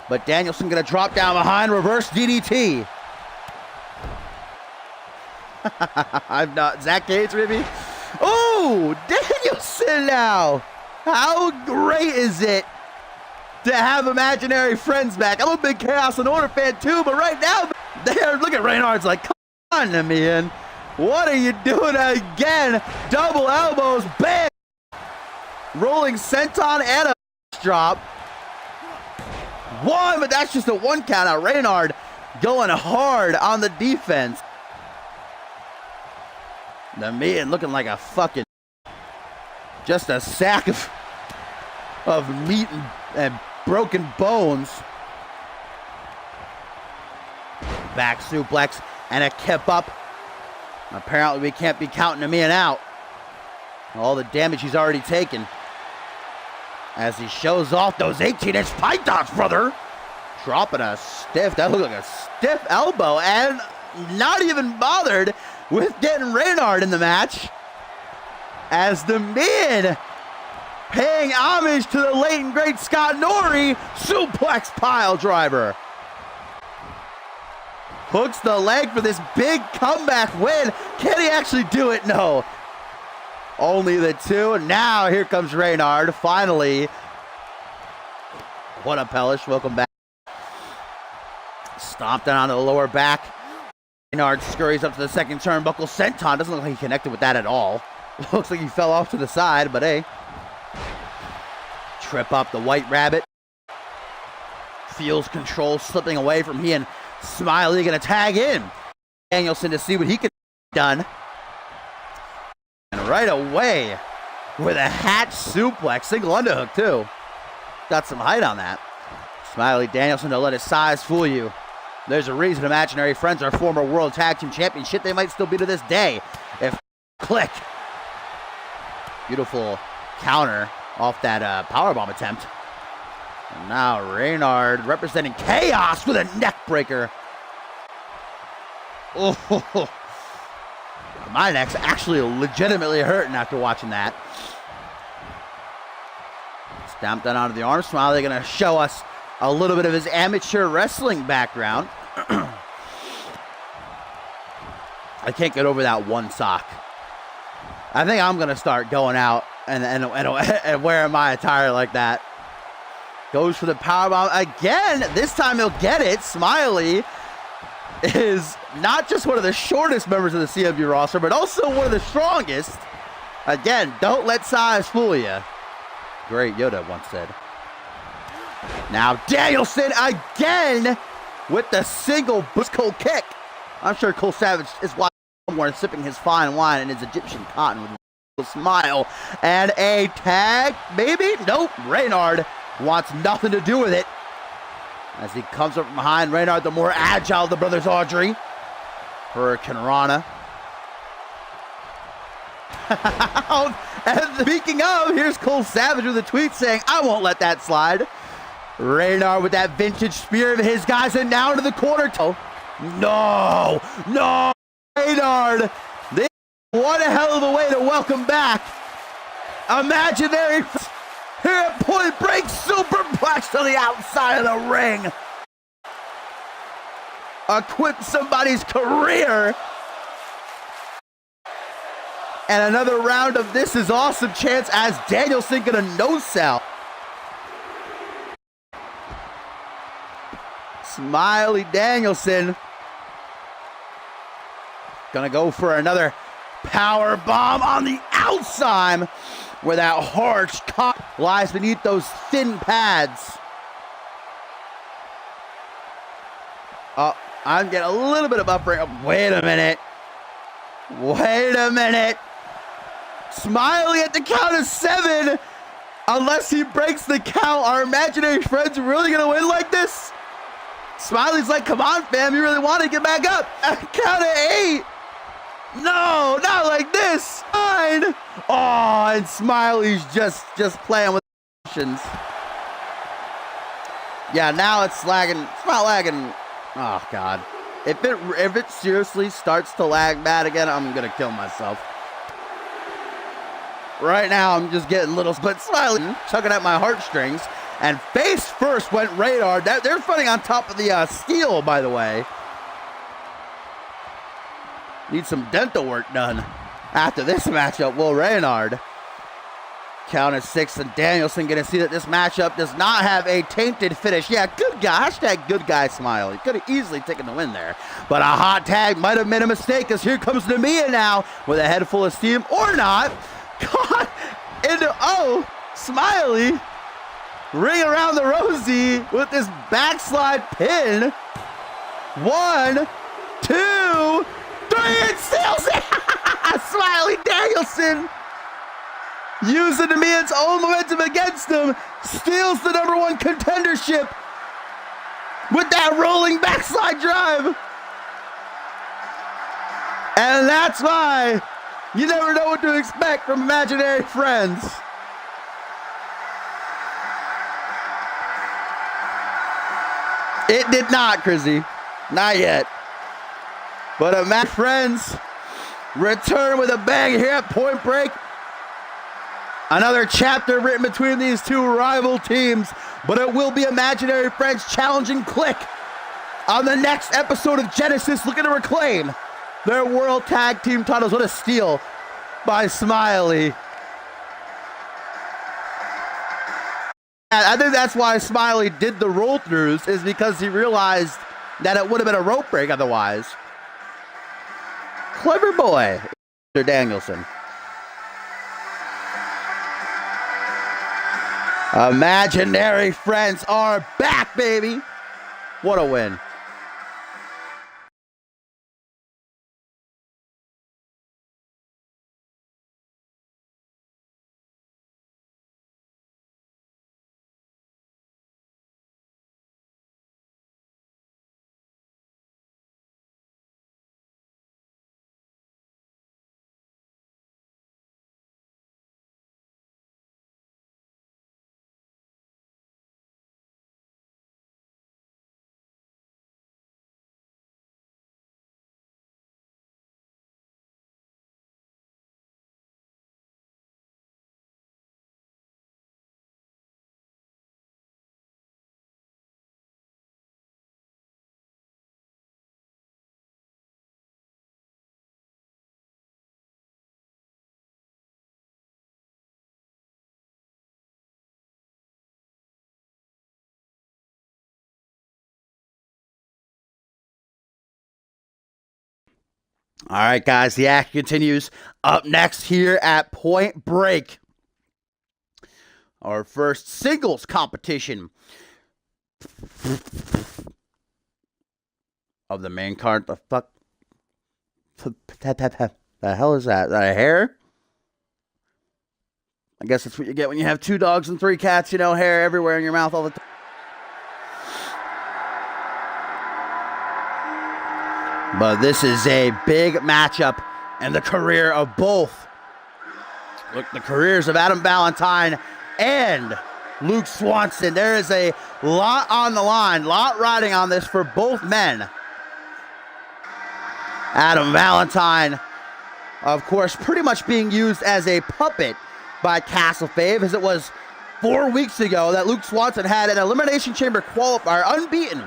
but Danielson going to drop down behind, reverse DDT. I'm not Zach Cage, maybe. Oh, Danielson now. How great is it to have Imaginary Friends back? I'm a big Chaos and Order fan too, but right now, look at Reynard's like, come on, man. What are you doing again? Double elbows, bam. Rolling senton and a drop. 1, but that's just a 1 count out. Reynard going hard on the defense. The man looking like a fucking, just a sack of meat and broken bones. Back suplex and a kip up. Apparently we can't be counting him in out. All the damage he's already taken. As he shows off those 18-inch pythons, brother. Dropping a stiff, that looked like a stiff elbow, and not even bothered with getting Reynard in the match. As the man paying homage to the late and great Scott Norrie, suplex pile driver. Hooks the leg for this big comeback win. Can he actually do it? No. Only the 2. Now here comes Reynard. Finally. What a Pellish. Welcome back. Stomped down onto the lower back. Reynard scurries up to the second turnbuckle. Senton doesn't look like he connected with that at all. Looks like he fell off to the side, but hey. Trip up the White Rabbit. Feels control slipping away from he and Smiley. Gonna tag in Danielson to see what he can done. And right away with a hatch suplex, single underhook too. Got some height on that. Smiley Danielson, to let his size fool you. There's a reason Imaginary Friends are former World Tag Team Champions. Shit, they might still be to this day. If click. Beautiful counter off that powerbomb attempt. And now Reynard representing Chaos with a neck breaker. Oh, my neck's actually legitimately hurting after watching that. Stamp that onto the arm. Smiley going to show us a little bit of his amateur wrestling background. I can't get over that one sock. I think I'm going to start going out and wearing my attire like that. Goes for the powerbomb again. This time he'll get it. Smiley is not just one of the shortest members of the CMV roster, but also one of the strongest. Again, don't let size fool you. Great Yoda once said. Now Danielson again with the single Cole kick. I'm sure Cole Savage is watching somewhere sipping his fine wine and his Egyptian cotton with a smile. And a tag, maybe? Nope. Reynard wants nothing to do with it. As he comes up from behind, Reynard, the more agile of the brothers Audrey. Hurricane Rana. And speaking of, here's Cole Savage with a tweet saying, I won't let that slide. Reynard with that vintage spear of his guys, and down to the corner. No, Reynard. What a hell of a way to welcome back Imaginary here at Point Break, superplex to the outside of the ring. Equip somebody's career. And another round of This Is Awesome chance as Danielson gonna no-sell. Smiley Danielson gonna go for another power bomb on the outside where that harsh cock lies beneath those thin pads. Oh, I'm getting a little bit of buffering. Wait a minute. Smiley at the count of 7. Unless he breaks the count, our imaginary friends really gonna win like this? Smiley's like, come on, fam, you really want to get back up. At the count of 8. No, not like this. 9. Oh, and Smiley's just playing with options. Yeah, now it's lagging. It's not lagging. Oh God. If it seriously starts to lag bad again, I'm gonna kill myself. Right now, I'm just getting little, but Smiley tugging at my heartstrings. And face first went Radar. They're fighting on top of the steel, by the way. Need some dental work done after this matchup. Will Reynard. Count of 6, and Danielson gonna see that this matchup does not have a tainted finish. Yeah, good guy. Hashtag good guy Smiley. Could have easily taken the win there. But a hot tag might have made a mistake, because here comes Namiya now with a head full of steam, or not. Caught into, Smiley. Ring around the rosy with this backslide pin. 1, 2, 3, and steals it. Smiley Danielson using Namiya's own momentum against him, steals the #1 contendership with that rolling backslide drive. And that's why you never know what to expect from imaginary friends. It did not, Crizzy. Not yet. But my friends return with a bang here at Point Break. Another chapter written between these two rival teams. But it will be imaginary friends challenging Click on the next episode of Genesis, looking to reclaim their World Tag Team titles. What a steal by Smiley. I think that's why Smiley did the roll-throughs, is because he realized that it would have been a rope break otherwise. Clever boy, Mr. Danielson. Imaginary friends are back, baby. What a win. All right, guys, the act continues. Up next here at Point Break, our first singles competition of the main card. The fuck? The hell is that? Is that a hair? I guess that's what you get when you have 2 dogs and 3 cats, you know, hair everywhere in your mouth all the time. But this is a big matchup in the career of both. Look, the careers of Adam Valentine and Luke Swanson. There is a lot on the line, lot riding on this for both men. Adam Valentine, of course, pretty much being used as a puppet by Castlefave, as it was 4 weeks ago that Luke Swanson had an Elimination Chamber qualifier, unbeaten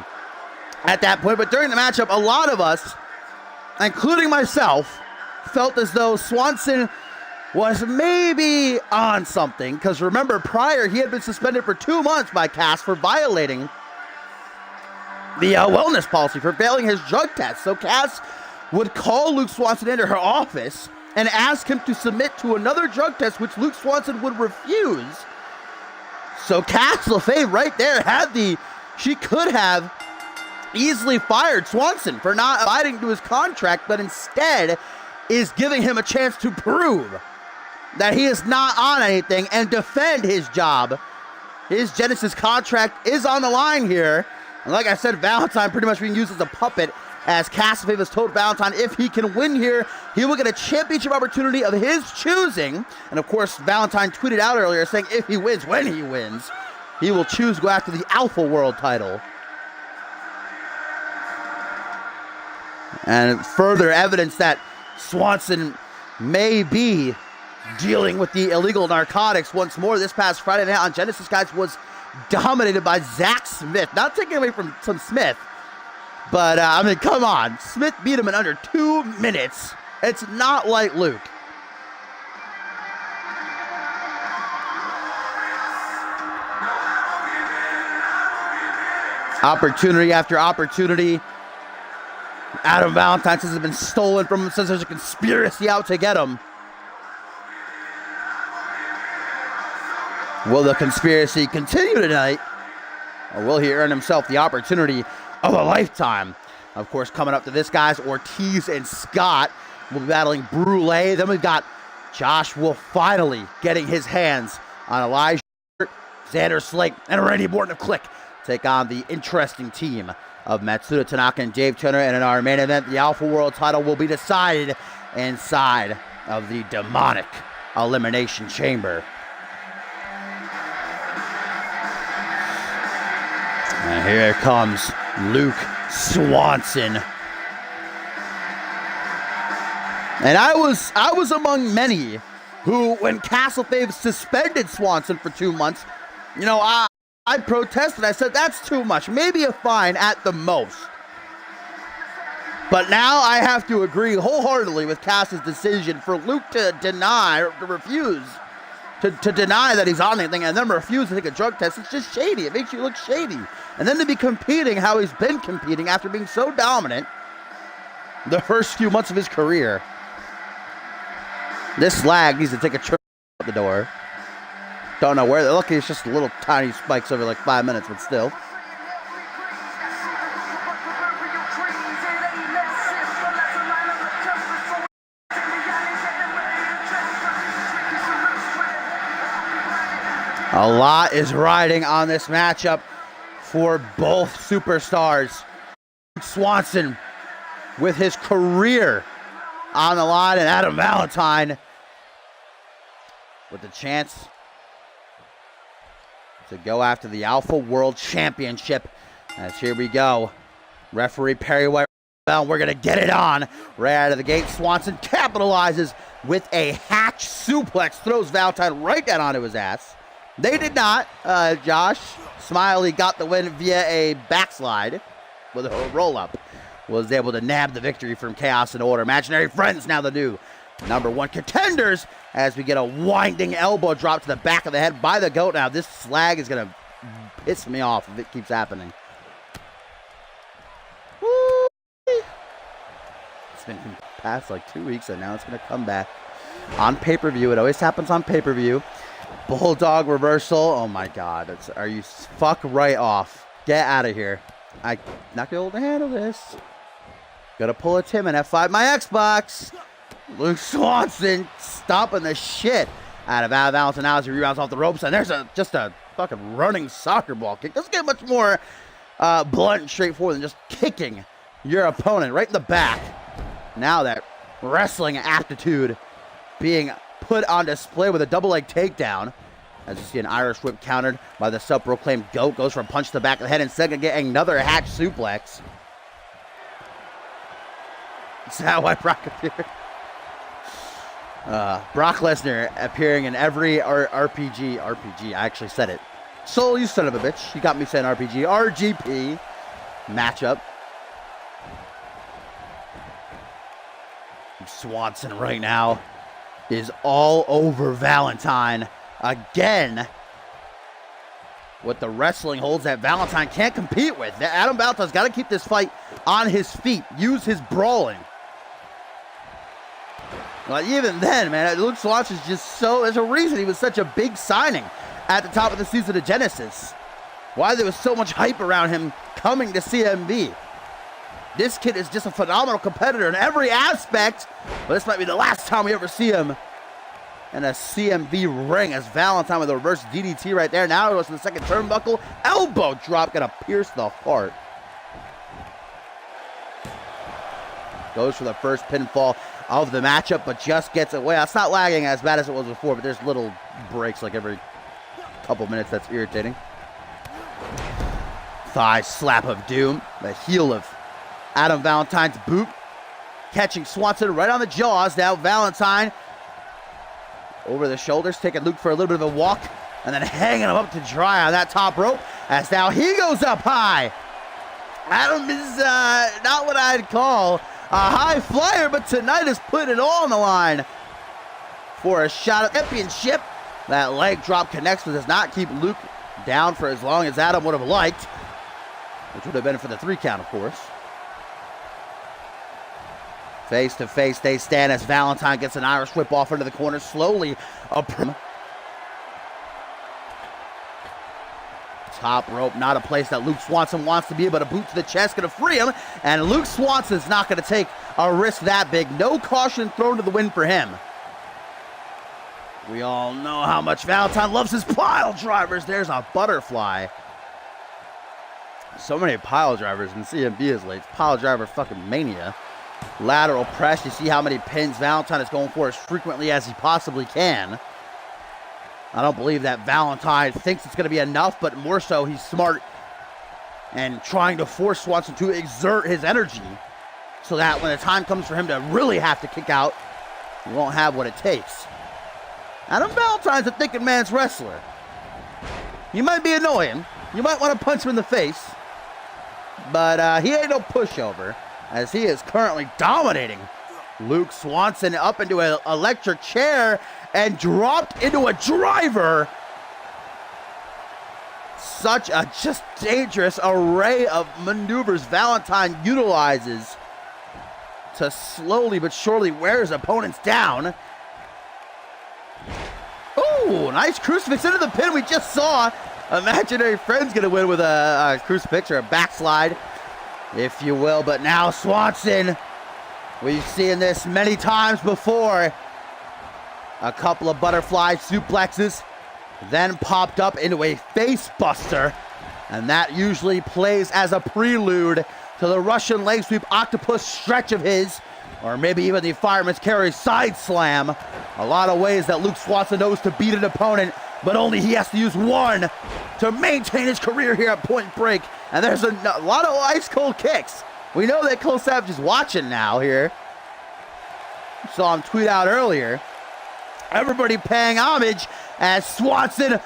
at that point. But during the matchup, a lot of us, including myself, felt as though Swanson was maybe on something, because remember, prior he had been suspended for 2 months by Cass for violating the wellness policy, for failing his drug test. So Cass would call Luke Swanson into her office and ask him to submit to another drug test, which Luke Swanson would refuse. So Cass LaFave right there she could have easily fired Swanson for not abiding to his contract, but instead is giving him a chance to prove that he is not on anything and defend his job. His Genesis contract is on the line here. And like I said, Valentine pretty much being used as a puppet, as Castlefave has told Valentine if he can win here, he will get a championship opportunity of his choosing. And of course, Valentine tweeted out earlier saying if he wins, when he wins, he will choose to go after the Alpha World title. And further evidence that Swanson may be dealing with the illegal narcotics once more. This past Friday night on Genesis, guys, was dominated by Zach Smith. Not taking away from Smith, but I mean, come on. Smith beat him in under 2 minutes. It's not like Luke. Opportunity after opportunity. Adam Valentine says has been stolen from him, says there's a conspiracy out to get him. Will the conspiracy continue tonight? Or will he earn himself the opportunity of a lifetime? Of course, coming up to this, guys, Ortiz and Scott will be battling Brule. Then we've got Josh Wolf finally getting his hands on Elijah, Xander Slate, and Randy Morton of Click. Take on the interesting team of Matsuda Tanaka and Dave Turner. And in our main event, the Alpha World title will be decided inside of the demonic Elimination Chamber. And here comes Luke Swanson. And I was among many who, when Castlefave suspended Swanson for 2 months, you know, I protested. I said, that's too much. Maybe a fine at the most. But now I have to agree wholeheartedly with Cass's decision for Luke to refuse to deny that he's on anything and then refuse to take a drug test. It's just shady. It makes you look shady. And then to be competing how he's been competing after being so dominant the first few months of his career. This slag needs to take a trip out the door. Don't know where. They're lucky it's just little tiny spikes over like 5 minutes, but still. A lot is riding on this matchup for both superstars. Swanson with his career on the line, and Adam Valentine with the chance to go after the Alpha World Championship. As here we go. Referee Perry White, we're going to get it on right out of the gate. Swanson capitalizes with a hatch suplex, throws Valentine right down onto his ass. They did not. Josh Smiley got the win via a backslide with a roll-up. Was able to nab the victory from Chaos and Order. Imaginary Friends now the new #1 contenders as we get a winding elbow drop to the back of the head by the GOAT. Now this slag is going to piss me off if it keeps happening. Woo! It's been past like 2 weeks and now it's going to come back on pay-per-view. It always happens on pay-per-view. Bulldog reversal. Oh my God. Are you fuck right off. Get out of here. I'm not going to be able to handle this. Gonna pull a Tim and F5 my Xbox. Luke Swanson stomping the shit out of Adam Valentine now as he rebounds off the ropes. And there's just a fucking running soccer ball kick. Doesn't get much more blunt and straightforward than just kicking your opponent right in the back. Now that wrestling aptitude being put on display with a double leg takedown. As you see an Irish whip countered by the self-proclaimed GOAT. Goes for a punch to the back of the head and second getting another hatch suplex. That's how I Brock appeared. Brock Lesnar appearing in every RPG, I actually said it. So you son of a bitch. You got me saying RPG. RGP matchup. Swanson right now is all over Valentine again with the wrestling holds that Valentine can't compete with. Adam Valentine's got to keep this fight on his feet, use his brawling. Well, even then, man, Luke Swanson's just so, there's a reason he was such a big signing at the top of the season of Genesis. Why there was so much hype around him coming to CMV. This kid is just a phenomenal competitor in every aspect, but this might be the last time we ever see him in a CMV ring as Valentine with a reverse DDT right there. Now he goes to the second turnbuckle. Elbow drop, gonna pierce the heart. Goes for the first pinfall of the matchup, but just gets away. It's not lagging as bad as it was before, but there's little breaks like every couple minutes. That's irritating. Thigh slap of doom. The heel of Adam Valentine's boot. Catching Swanson right on the jaws. Now Valentine over the shoulders, taking Luke for a little bit of a walk, and then hanging him up to dry on that top rope, as now he goes up high. Adam is not what I'd call a high flyer, but tonight is putting it all on the line for a shot at championship. That leg drop connects, but does not keep Luke down for as long as Adam would have liked, which would have been for the 3 count, of course. Face to face they stand as Valentine gets an Irish whip off into the corner, slowly up. Top rope, not a place that Luke Swanson wants to be, but a boot to the chest going to free him, and Luke Swanson's not going to take a risk that big. No caution thrown to the wind for him. We all know how much Valentine loves his pile drivers. There's a butterfly. So many pile drivers in CMV is late. Pile driver fucking mania. Lateral press. You see how many pins Valentine is going for as frequently as he possibly can. I don't believe that Valentine thinks it's going to be enough, but more so he's smart and trying to force Swanson to exert his energy so that when the time comes for him to really have to kick out, he won't have what it takes. Adam Valentine's a thinking man's wrestler. You might be annoying. You might want to punch him in the face, but he ain't no pushover, as he is currently dominating Luke Swanson up into an electric chair and dropped into a driver. Such a just dangerous array of maneuvers Valentine utilizes to slowly but surely wear his opponents down. Ooh, nice crucifix into the pin. We just saw Imaginary Friend's gonna win with a crucifix or a backslide, if you will. But now Swanson, we've seen this many times before. A couple of butterfly suplexes, then popped up into a face buster. And that usually plays as a prelude to the Russian leg sweep octopus stretch of his, or maybe even the fireman's carry side slam. A lot of ways that Luke Swanson knows to beat an opponent, but only he has to use one to maintain his career here at Point Break. And there's a lot of ice cold kicks. We know that Cole Savage is watching now here. Saw him tweet out earlier. Everybody paying homage as Swanson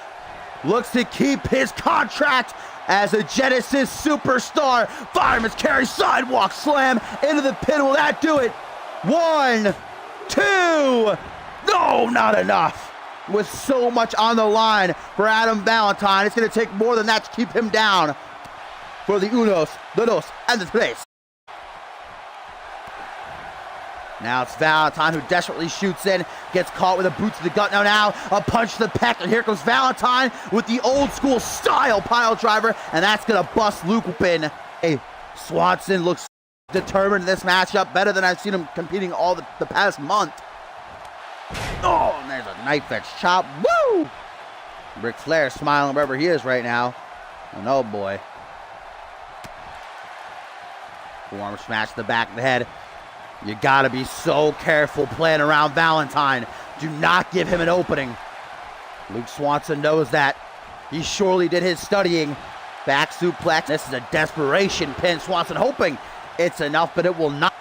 looks to keep his contract as a Genesis superstar. Fireman's carry sidewalk slam into the pin. Will that do it? 1, 2. No, not enough. With so much on the line for Adam Valentine, it's going to take more than that to keep him down for the unos, the dos, and the tres. Now it's Valentine who desperately shoots in, gets caught with a boot to the gut. Now a punch to the pec, and here comes Valentine with the old school style pile driver, and that's gonna bust Luke open. Hey, Swanson looks determined in this matchup, better than I've seen him competing all the past month. Oh, and there's a knife edge chop. Woo! Ric Flair smiling wherever he is right now. And oh boy. Forearm smash to the back of the head. You gotta be so careful playing around Valentine. Do not give him an opening. Luke Swanson knows that. He surely did his studying. Back suplex. This is a desperation pin. Swanson hoping it's enough, but it will not.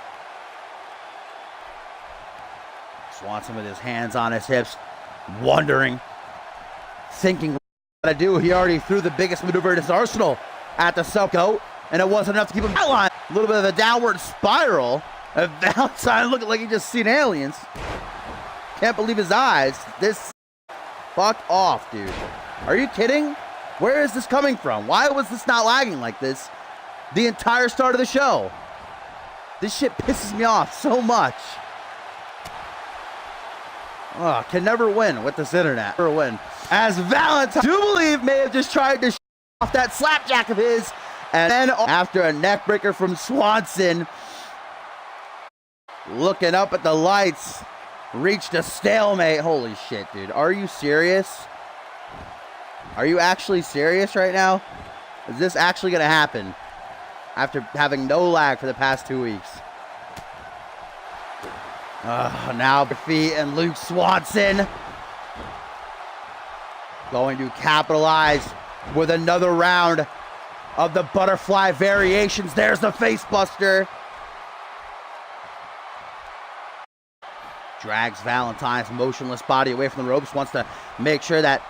Swanson with his hands on his hips, wondering, thinking what to do. He already threw the biggest maneuver in his arsenal at the Subco, and it wasn't enough to keep him outlined. A little bit of a downward spiral. And Valentine looking like he just seen aliens. Can't believe his eyes. This fuck off, dude. Are you kidding? Where is this coming from? Why was this not lagging like this the entire start of the show? This shit pisses me off so much. Oh, can never win with this internet. Never win. As Valentine, I do believe, may have just tried to off that slapjack of his. And then after a neckbreaker from Swanson, looking up at the lights, reached a stalemate. Holy shit, dude. Are you serious? Are you actually serious right now? Is this actually going to happen after having no lag for the past 2 weeks? Now defeat and Luke Swanson going to capitalize with another round of the butterfly variations. There's the face buster. Drags Valentine's motionless body away from the ropes. Wants to make sure that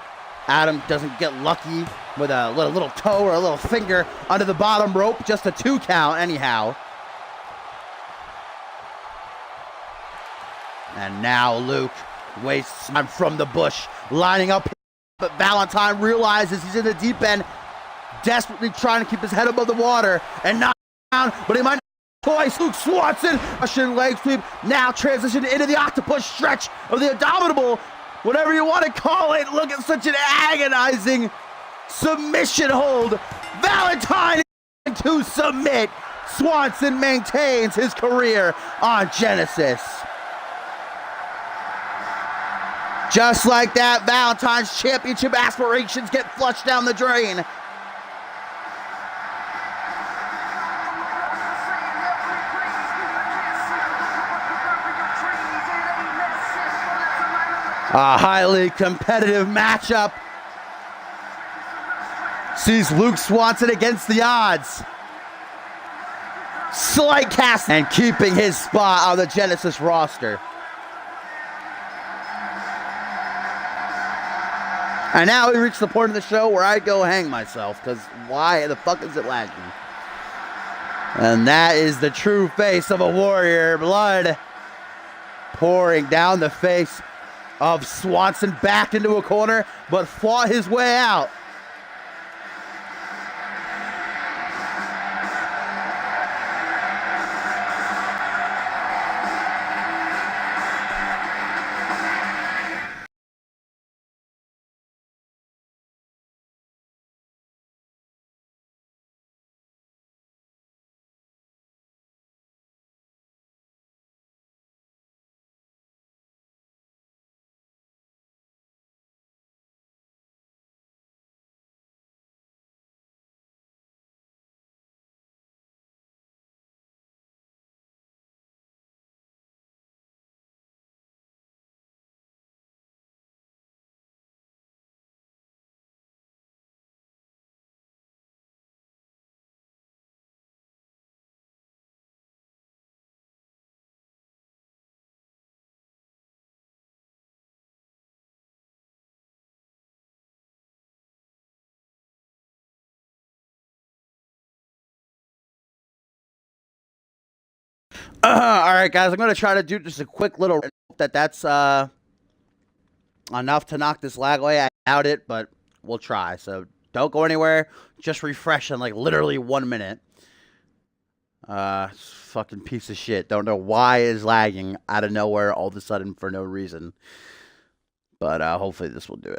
Adam doesn't get lucky with a little toe or a little finger under the bottom rope. Just a 2 count anyhow. And now Luke wastes time from the bush, lining up. But Valentine realizes he's in the deep end, desperately trying to keep his head above the water and not down, but he might twice. Luke Swanson, Russian leg sweep, now transition into the octopus stretch of the Indomitable, whatever you want to call it. Look at such an agonizing submission hold. Valentine to submit. Swanson maintains his career on Genesis. Just like that, Valentine's championship aspirations get flushed down the drain. A highly competitive matchup sees Luke Swanson against the odds. Slight cast and keeping his spot on the Genesis roster. And now we reach the point of the show where I go hang myself, because why the fuck is it lagging? And that is the true face of a warrior. Blood pouring down the face of Swanson, backed into a corner, but fought his way out. All right, guys, I'm going to try to do just a quick little that's enough to knock this lag away. I doubt it, but we'll try. So don't go anywhere. Just refresh in like literally 1 minute. Fucking piece of shit. Don't know why it's lagging out of nowhere all of a sudden for no reason. But hopefully this will do it.